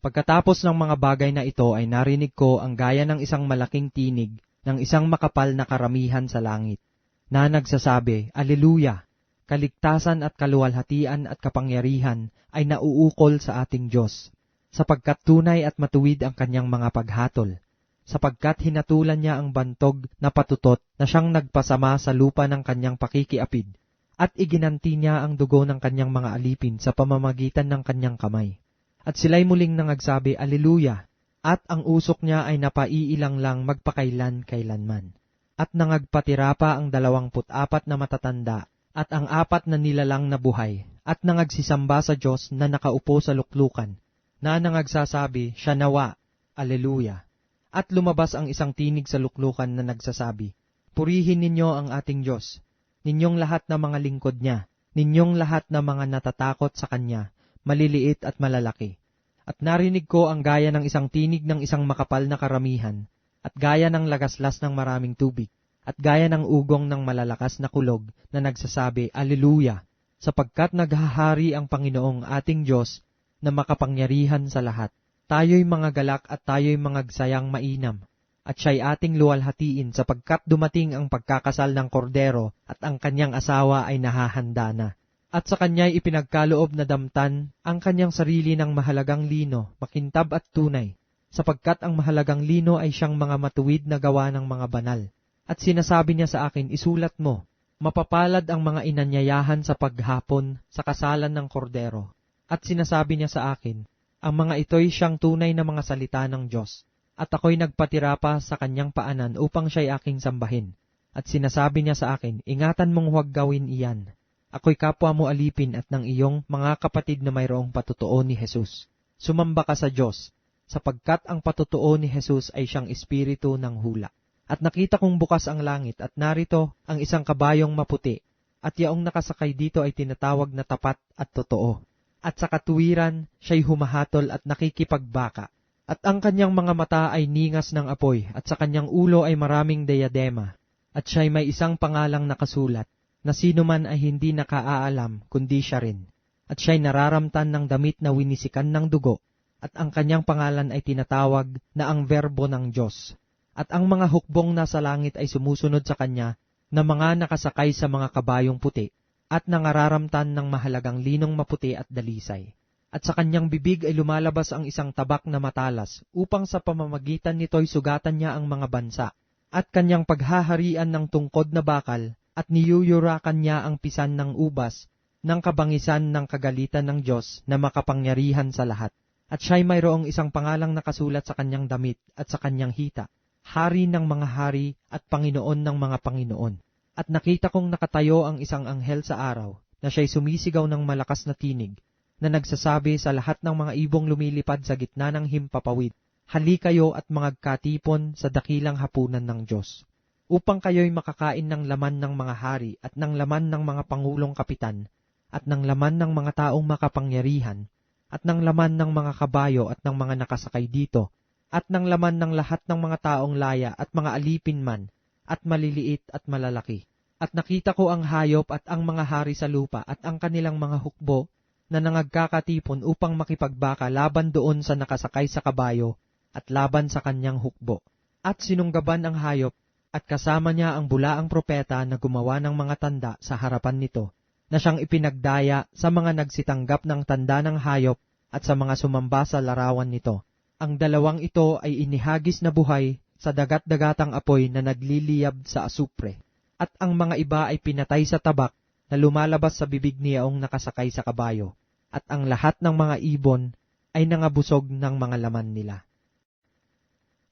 Pagkatapos ng mga bagay na ito ay narinig ko ang gaya ng isang malaking tinig ng isang makapal na karamihan sa langit, na nagsasabi, Alleluia! Kaligtasan at kaluwalhatian at kapangyarihan ay nauukol sa ating Diyos, sapagkat tunay at matuwid ang kanyang mga paghatol, sapagkat hinatulan niya ang bantog na patutot na siyang nagpasama sa lupa ng kanyang pakikiapid, at iginanti niya ang dugo ng kanyang mga alipin sa pamamagitan ng kanyang kamay. At sila'y muling nangagsabi, Alleluia! At ang usok niya ay napaiilang lang magpakailan-kailanman. At nangagpatira pa ang 24 na matatanda, at ang 4 na nilalang na buhay, at nangagsisamba sa Diyos na nakaupo sa luklukan, na nangagsasabi, Siya nawa, Alleluia! At lumabas ang isang tinig sa luklukan na nagsasabi, Purihin ninyo ang ating Diyos, ninyong lahat na mga lingkod niya, ninyong lahat na mga natatakot sa Kanya, maliliit at malalaki. At narinig ko ang gaya ng isang tinig ng isang makapal na karamihan, at gaya ng lagaslas ng maraming tubig, at gaya ng ugong ng malalakas na kulog na nagsasabi, Alleluia! Sapagkat naghahari ang Panginoong ating Diyos na makapangyarihan sa lahat. Tayo'y mga galak at tayo'y mga gsayang mainam, at siya'y ating luwalhatiin sapagkat dumating ang pagkakasal ng kordero at ang kanyang asawa ay nahahanda na. At sa kanya'y ipinagkaloob na damtan ang kanyang sarili ng mahalagang lino, makintab at tunay, sapagkat ang mahalagang lino ay siyang mga matuwid na gawa ng mga banal. At sinasabi niya sa akin, isulat mo, mapapalad ang mga inanyayahan sa paghapon sa kasalan ng kordero. At sinasabi niya sa akin, ang mga ito'y siyang tunay na mga salita ng Diyos. At ako'y nagpatira pa sa kanyang paanan upang siya'y aking sambahin. At sinasabi niya sa akin, ingatan mong huwag gawin iyan. Ako'y kapwa mo alipin at ng iyong mga kapatid na mayroong patutuo ni Jesus. Sumamba ka sa Diyos, sapagkat ang patutuo ni Jesus ay siyang espiritu ng hula. At nakita kong bukas ang langit at narito ang isang kabayong maputi, at yaong nakasakay dito ay tinatawag na tapat at totoo. At sa katuwiran, siya'y humahatol at nakikipagbaka. At ang kanyang mga mata ay ningas ng apoy, at sa kanyang ulo ay maraming diadema. At siya'y may isang pangalang nakasulat, na sino man ay hindi nakaaalam, kundi siya rin. At siya'y nararamtan ng damit na winisikan ng dugo, at ang kanyang pangalan ay tinatawag na ang Verbo ng Diyos. At ang mga hukbong nasa langit ay sumusunod sa kanya, na mga nakasakay sa mga kabayong puti, at nangararamtan ng mahalagang linong maputi at dalisay. At sa kanyang bibig ay lumalabas ang isang tabak na matalas, upang sa pamamagitan nito'y sugatan niya ang mga bansa, at kanyang paghaharian ng tungkod na bakal, at niyuyurakan niya ang pisan ng ubas, ng kabangisan ng kagalitan ng Diyos na makapangyarihan sa lahat. At siya'y mayroong isang pangalang nakasulat sa kanyang damit at sa kanyang hita, Hari ng mga hari at Panginoon ng mga Panginoon. At nakita kong nakatayo ang isang anghel sa araw, na siya'y sumisigaw ng malakas na tinig, na nagsasabi sa lahat ng mga ibong lumilipad sa gitna ng himpapawid, Hali kayo at magkatipon sa dakilang hapunan ng Diyos, upang kayo'y makakain ng laman ng mga hari at ng laman ng mga pangulong kapitan, at ng laman ng mga taong makapangyarihan, at ng laman ng mga kabayo at ng mga nakasakay dito, at ng laman ng lahat ng mga taong laya at mga alipin man, at maliliit at malalaki. At nakita ko ang hayop at ang mga hari sa lupa at ang kanilang mga hukbo na nangagkakatipon upang makipagbaka laban doon sa nakasakay sa kabayo at laban sa kanyang hukbo. At sinunggaban ang hayop, at kasama niya ang bulaang propeta na gumawa ng mga tanda sa harapan nito, na siyang ipinagdaya sa mga nagsitanggap ng tanda ng hayop at sa mga sumamba sa larawan nito. Ang dalawang ito ay inihagis na buhay sa dagat-dagatang apoy na nagliliyab sa asupre, at ang mga iba ay pinatay sa tabak na lumalabas sa bibig niyaong nakasakay sa kabayo, at ang lahat ng mga ibon ay nangabusog ng mga laman nila.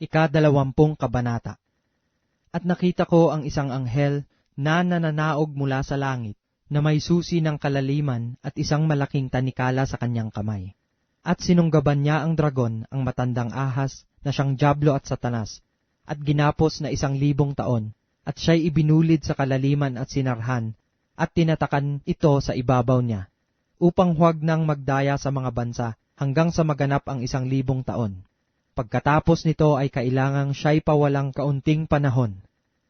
20 Kabanata. At nakita ko ang isang anghel na nananaog mula sa langit, na may susi ng kalaliman at isang malaking tanikala sa kanyang kamay. At sinunggaban niya ang dragon, ang matandang ahas, na siyang Diablo at Satanas, at ginapos na 1,000 taon, at siya'y ibinulid sa kalaliman at sinarhan, at tinatakan ito sa ibabaw niya, upang huwag nang magdaya sa mga bansa, hanggang sa maganap ang 1,000 taon. Pagkatapos nito ay kailangang siya'y pawalang kaunting panahon.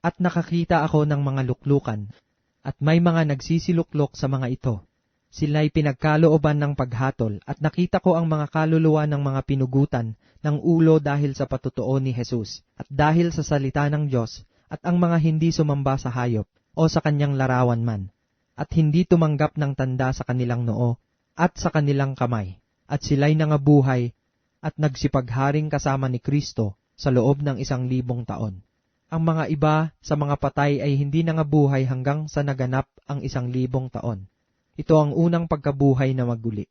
At nakakita ako ng mga luklukan, at may mga nagsisiluklok sa mga ito. Sila'y pinagkalooban ng paghatol, at nakita ko ang mga kaluluwa ng mga pinugutan ng ulo dahil sa patutuo ni Jesus, at dahil sa salita ng Diyos, at ang mga hindi sumamba sa hayop, o sa kanyang larawan man, at hindi tumanggap ng tanda sa kanilang noo, at sa kanilang kamay, at sila'y nangabuhay, at nagsipagharing kasama ni Kristo sa loob ng 1,000 taon. Ang mga iba sa mga patay ay hindi nangabuhay hanggang sa naganap ang 1,000 taon. Ito ang unang pagkabuhay na maguli.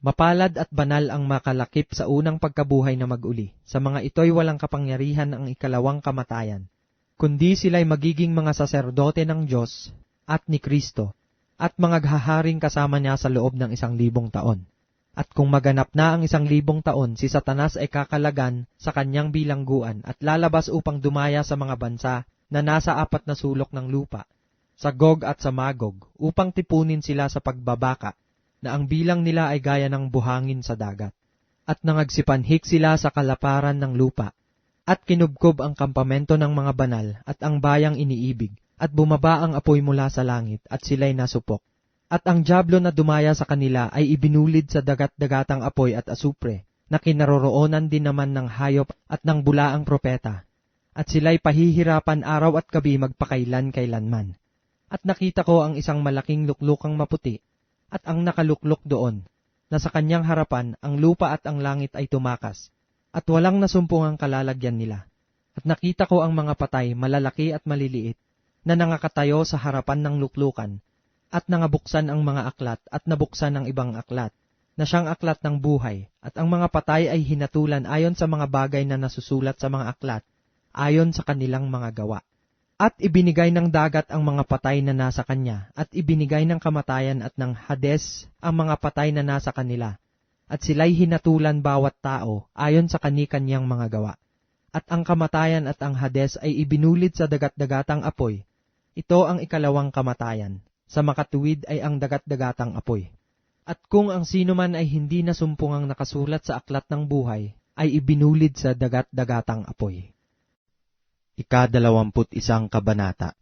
Mapalad at banal ang makalakip sa unang pagkabuhay na maguli. Sa mga ito'y walang kapangyarihan ang ikalawang kamatayan, kundi sila'y magiging mga saserdote ng Diyos at ni Kristo, at mangaghaharing kasama niya sa loob ng 1,000 taon. At kung maganap na ang 1,000 taon, si Satanas ay kakalagan sa kanyang bilangguan at lalabas upang dumaya sa mga bansa na nasa 4 na sulok ng lupa, sa Gog at sa Magog, upang tipunin sila sa pagbabaka, na ang bilang nila ay gaya ng buhangin sa dagat. At nangagsipanhik sila sa kalaparan ng lupa, at kinubkob ang kampamento ng mga banal at ang bayang iniibig, at bumaba ang apoy mula sa langit, at sila'y nasupok. At ang dyablo na dumaya sa kanila ay ibinulid sa dagat-dagatang apoy at asupre, na kinaroroonan din naman ng hayop at ng bulaang propeta. At sila'y pahihirapan araw at gabi magpakailan-kailanman. At nakita ko ang isang malaking luklukang maputi, at ang nakaluklok doon, na sa kanyang harapan ang lupa at ang langit ay tumakas, at walang nasumpungang kalalagyan nila. At nakita ko ang mga patay, malalaki at maliliit, na nangakatayo sa harapan ng luklukan, at nangabuksan ang mga aklat at nabuksan ang ibang aklat, na siyang aklat ng buhay, at ang mga patay ay hinatulan ayon sa mga bagay na nasusulat sa mga aklat, ayon sa kanilang mga gawa. At ibinigay ng dagat ang mga patay na nasa kanya, at ibinigay ng kamatayan at ng Hades ang mga patay na nasa kanila, at sila'y hinatulan bawat tao ayon sa kani-kanyang mga gawa. At ang kamatayan at ang Hades ay ibinulid sa dagat-dagatang apoy. Ito ang ikalawang kamatayan. Sa makatuwid ay ang dagat-dagatang apoy. At kung ang sino man ay hindi nasumpungang nakasulat sa aklat ng buhay, ay ibinulid sa dagat-dagatang apoy. 21 Kabanata.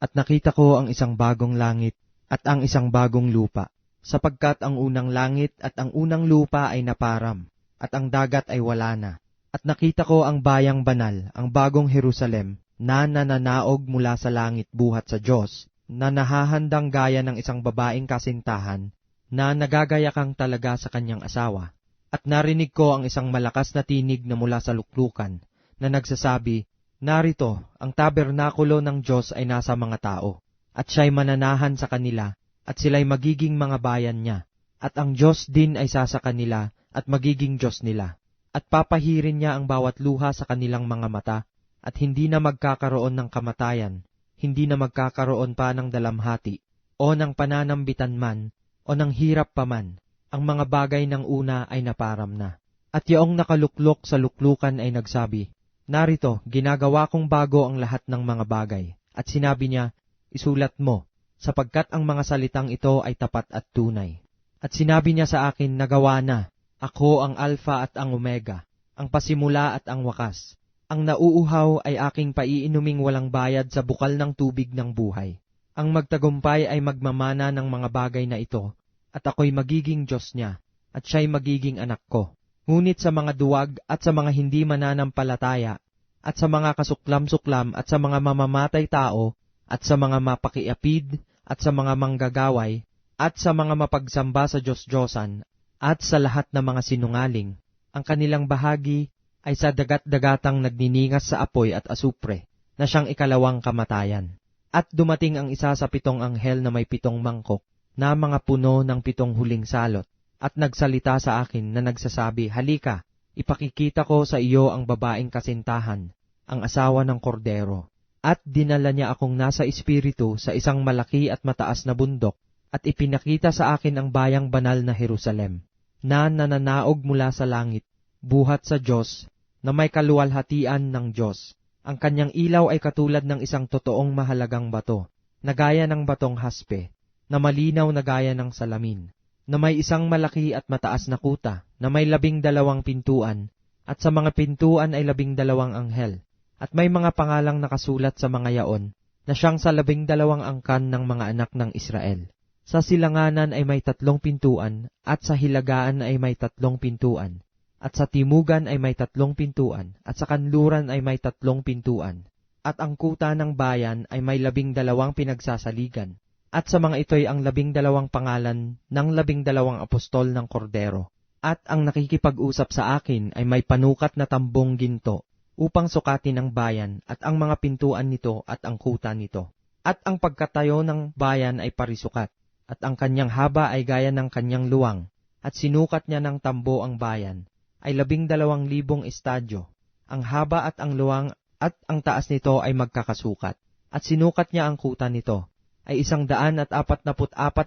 At nakita ko ang isang bagong langit at ang isang bagong lupa, sapagkat ang unang langit at ang unang lupa ay naparam, at ang dagat ay wala na. At nakita ko ang bayang banal, ang bagong Jerusalem, na nananaog mula sa langit buhat sa Diyos, na nahahandang gaya ng isang babaeng kasintahan, na nagagayakang talaga sa kanyang asawa. At narinig ko ang isang malakas na tinig na mula sa luklukan, na nagsasabi, "Narito, ang tabernakulo ng Diyos ay nasa mga tao, at siya'y mananahan sa kanila, at sila'y magiging mga bayan niya, at ang Diyos din ay sasa kanila, at magiging Diyos nila. At papahirin niya ang bawat luha sa kanilang mga mata, at hindi na magkakaroon ng kamatayan, hindi na magkakaroon pa ng dalamhati, o ng pananambitan man, o ng hirap pa man. Ang mga bagay ng una ay naparam na." At yaong nakaluklok sa luklukan ay nagsabi, "Narito, ginagawa kong bago ang lahat ng mga bagay." At sinabi niya, "Isulat mo, sapagkat ang mga salitang ito ay tapat at tunay." At sinabi niya sa akin, "Nagawa na. Ako ang Alpha at ang Omega, ang pasimula at ang wakas. Ang nauuhaw ay aking paiinuming walang bayad sa bukal ng tubig ng buhay. Ang magtagumpay ay magmamana ng mga bagay na ito, at ako'y magiging Diyos niya, at siya'y magiging anak ko. Ngunit sa mga duwag at sa mga hindi mananampalataya, at sa mga kasuklam-suklam at sa mga mamamatay tao, at sa mga mapakiapid, at sa mga manggagaway, at sa mga mapagsamba sa Diyos-Diyosan, at sa lahat ng mga sinungaling, ang kanilang bahagi ay sa dagat-dagatang nagniningas sa apoy at asupre, na siyang ikalawang kamatayan. At dumating ang isa sa 7 anghel na may 7 mangkok, na mga puno ng 7 huling salot, at nagsalita sa akin na nagsasabi, "Halika, ipakikita ko sa iyo ang babaeng kasintahan, ang asawa ng kordero." At dinala niya akong nasa espiritu sa isang malaki at mataas na bundok, at ipinakita sa akin ang bayang banal na Jerusalem, na nananaog mula sa langit, buhat sa Diyos, na may kaluwalhatian ng Diyos. Ang kanyang ilaw ay katulad ng isang totoong mahalagang bato, na gaya ng batong haspe, na malinaw na gaya ng salamin, na may isang malaki at mataas na kuta, na may 12 pintuan, at sa mga pintuan ay 12 anghel, at may mga pangalang nakasulat sa mga yaon, na siyang sa 12 angkan ng mga anak ng Israel. Sa silanganan ay may 3 pintuan, at sa hilagaan ay may 3 pintuan, at sa timugan ay may 3 pintuan, at sa kanluran ay may 3 pintuan. At ang kuta ng bayan ay may 12 pinagsasaligan, at sa mga ito'y ang 12 pangalan ng 12 apostol ng Kordero. At ang nakikipag-usap sa akin ay may panukat na tambong ginto, upang sukatin ang bayan, at ang mga pintuan nito at ang kuta nito. At ang pagkatayo ng bayan ay parisukat, at ang kanyang haba ay gaya ng kanyang luwang, at sinukat niya ng tambo ang bayan, ay 12,000 estadyo. Ang haba at ang luwang at ang taas nito ay magkakasukat. At sinukat niya ang kuta nito, ay 144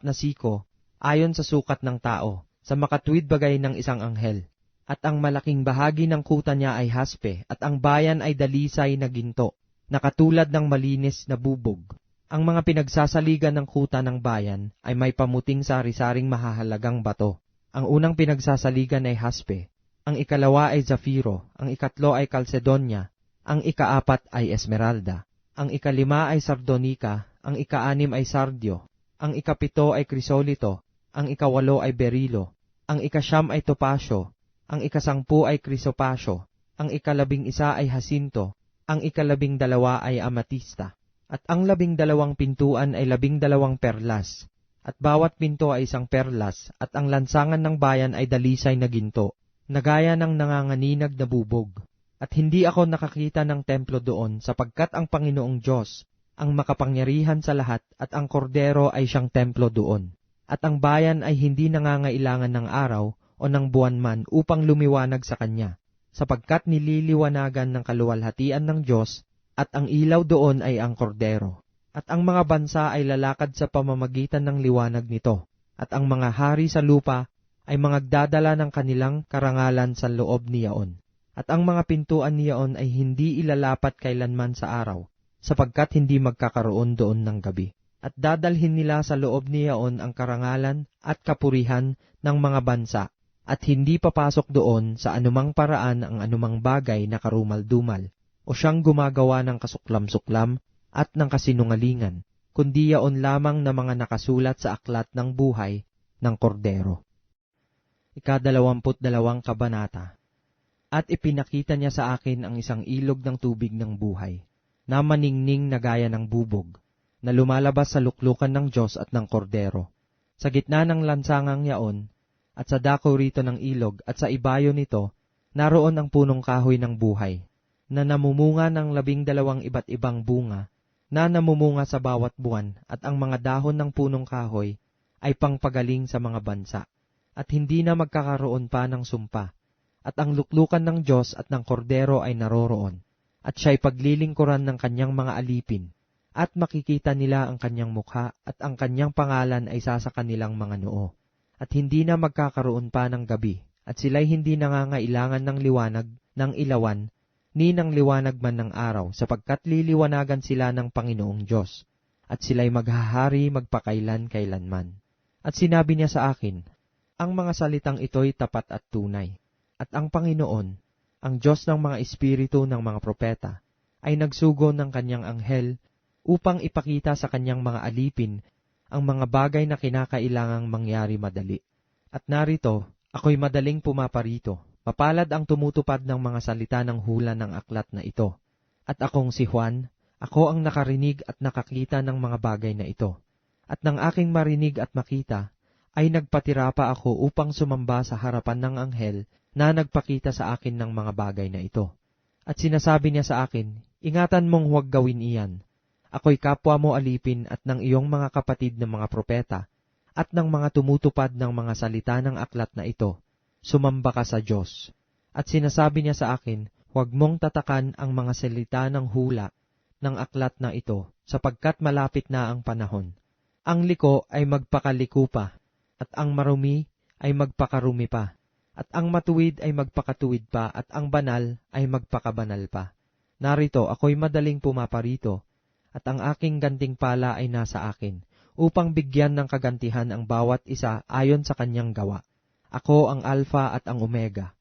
na siko, ayon sa sukat ng tao, sa makatuwid bagay ng isang anghel. At ang malaking bahagi ng kuta niya ay haspe, at ang bayan ay dalisay na ginto, na katulad ng malinis na bubog. Ang mga pinagsasaligan ng kuta ng bayan ay may pamuting sari-saring mahahalagang bato. Ang unang pinagsasaligan ay haspe, ang ikalawa ay zafiro, ang ikatlo ay kalsedonya, ang ikaapat ay esmeralda, ang ikalima ay sardonika, ang ikaanim ay sardio, ang ikapito ay krisolito, ang ikawalo ay berilo, ang ikasyam ay topasyo, ang ikasangpu ay krisopasyo, ang ikalabing isa ay hasinto, ang ikalabing dalawa ay amatista, at ang 12 pintuan ay 12 perlas, at bawat pinto ay isang perlas, at ang lansangan ng bayan ay dalisay na ginto, na gaya ng nanganganinag na bubog. At hindi ako nakakita ng templo doon, sapagkat ang Panginoong Diyos, ang makapangyarihan sa lahat, at ang kordero ay siyang templo doon. At ang bayan ay hindi nangangailangan ng araw o ng buwan man upang lumiwanag sa kanya, sapagkat nililiwanagan ng kaluwalhatian ng Diyos, at ang ilaw doon ay ang kordero. At ang mga bansa ay lalakad sa pamamagitan ng liwanag nito, at ang mga hari sa lupa ay magdadala ng kanilang karangalan sa loob niyaon. At ang mga pintuan niyaon ay hindi ilalapat kailanman sa araw, sapagkat hindi magkakaroon doon ng gabi. At dadalhin nila sa loob niyaon ang karangalan at kapurihan ng mga bansa, at hindi papasok doon sa anumang paraan ang anumang bagay na karumal-dumal, o siyang gumagawa ng kasuklam-suklam at ng kasinungalingan, kundi yaon lamang na mga nakasulat sa aklat ng buhay ng kordero. 22 Kabanata. At ipinakita niya sa akin ang isang ilog ng tubig ng buhay, na maningning na gaya ng bubog, na lumalabas sa luklukan ng Diyos at ng kordero. Sa gitna ng lansangang yaon, at sa dako rito ng ilog, at sa ibayo nito, naroon ang punong kahoy ng buhay, na namumunga ng 12 iba't ibang bunga, na namumunga sa bawat buwan, at ang mga dahon ng punong kahoy ay pangpagaling sa mga bansa, at hindi na magkakaroon pa ng sumpa, at ang luklukan ng Diyos at ng kordero ay naroroon, at siya'y paglilingkuran ng kanyang mga alipin, at makikita nila ang kanyang mukha, at ang kanyang pangalan ay sa kanilang mga noo, at hindi na magkakaroon pa ng gabi, at sila'y hindi nangangailangan ng liwanag ng ilawan, ni ng liwanag man ng araw, sapagkat liliwanagan sila ng Panginoong Diyos, at sila'y maghahari magpakailan-kailanman. At sinabi niya sa akin, ang mga salitang ito'y tapat at tunay, at ang Panginoon, ang Diyos ng mga espiritu ng mga propeta, ay nagsugo ng kanyang anghel upang ipakita sa kanyang mga alipin ang mga bagay na kinakailangang mangyari madali. At narito, ako'y madaling pumaparito. Mapalad ang tumutupad ng mga salita ng hula ng aklat na ito. At akong si Juan, ako ang nakarinig at nakakita ng mga bagay na ito. At nang aking marinig at makita, ay nagpatira pa ako upang sumamba sa harapan ng anghel na nagpakita sa akin ng mga bagay na ito. At sinasabi niya sa akin, ingatan mong huwag gawin iyan. Ako'y kapwa mo alipin at ng iyong mga kapatid na mga propeta, at ng mga tumutupad ng mga salita ng aklat na ito. Sumamba ka sa Diyos. At sinasabi niya sa akin, huwag mong tatakan ang mga salita ng hula ng aklat na ito, sapagkat malapit na ang panahon. Ang liko ay magpakaliko pa, at ang marumi ay magpakarumi pa, at ang matuwid ay magpakatuwid pa, at ang banal ay magpakabanal pa. Narito ako'y madaling pumaparito, at ang aking gantimpala ay nasa akin, upang bigyan ng kagantihan ang bawat isa ayon sa kanyang gawa. Ako ang Alpha at ang Omega,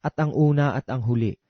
at ang una at ang huli,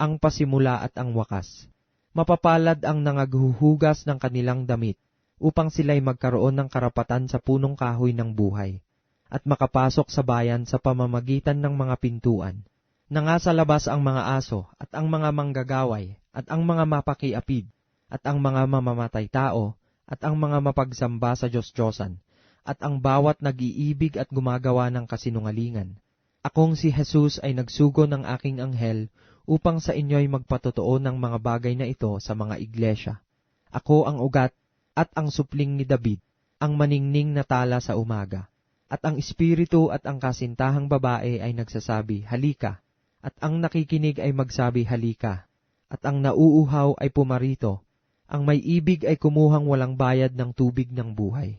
ang pasimula at ang wakas. Mapapalad ang nangaghuhugas ng kanilang damit, upang sila'y magkaroon ng karapatan sa punong kahoy ng buhay, at makapasok sa bayan sa pamamagitan ng mga pintuan. Na nga sa labas ang mga aso, at ang mga manggagaway, at ang mga mapakiapid, at ang mga mamamatay tao, at ang mga mapagsamba sa Diyos-Diyosan, at ang bawat nag-iibig at gumagawa ng kasinungalingan. Akong si Jesus ay nagsugo ng aking anghel upang sa inyo'y magpatotoo ng mga bagay na ito sa mga iglesia. Ako ang ugat at ang supling ni David, ang maningning na tala sa umaga. At ang espiritu at ang kasintahang babae ay nagsasabi, halika, at ang nakikinig ay magsabi, halika, at ang nauuhaw ay pumarito, ang may ibig ay kumuhang walang bayad ng tubig ng buhay.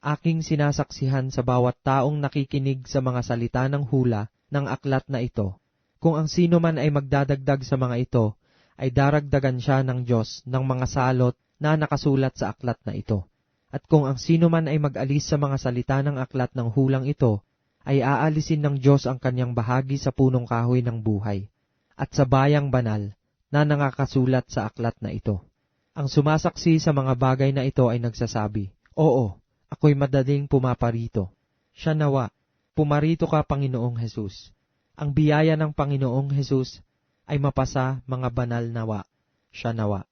Aking sinasaksihan sa bawat taong nakikinig sa mga salita ng hula ng aklat na ito. Kung ang sino man ay magdadagdag sa mga ito, ay daragdagan siya ng Diyos ng mga salot na nakasulat sa aklat na ito. At kung ang sino man ay mag-alis sa mga salita ng aklat ng hulang ito, ay aalisin ng Diyos ang kanyang bahagi sa punong kahoy ng buhay, at sa bayang banal na nakakasulat sa aklat na ito. Ang sumasaksi sa mga bagay na ito ay nagsasabi, Oo, ako'y madaling pumaparito. Siya nawa, pumarito ka Panginoong Hesus. Ang biyaya ng Panginoong Hesus ay mapasa mga banal nawa. Siya nawa.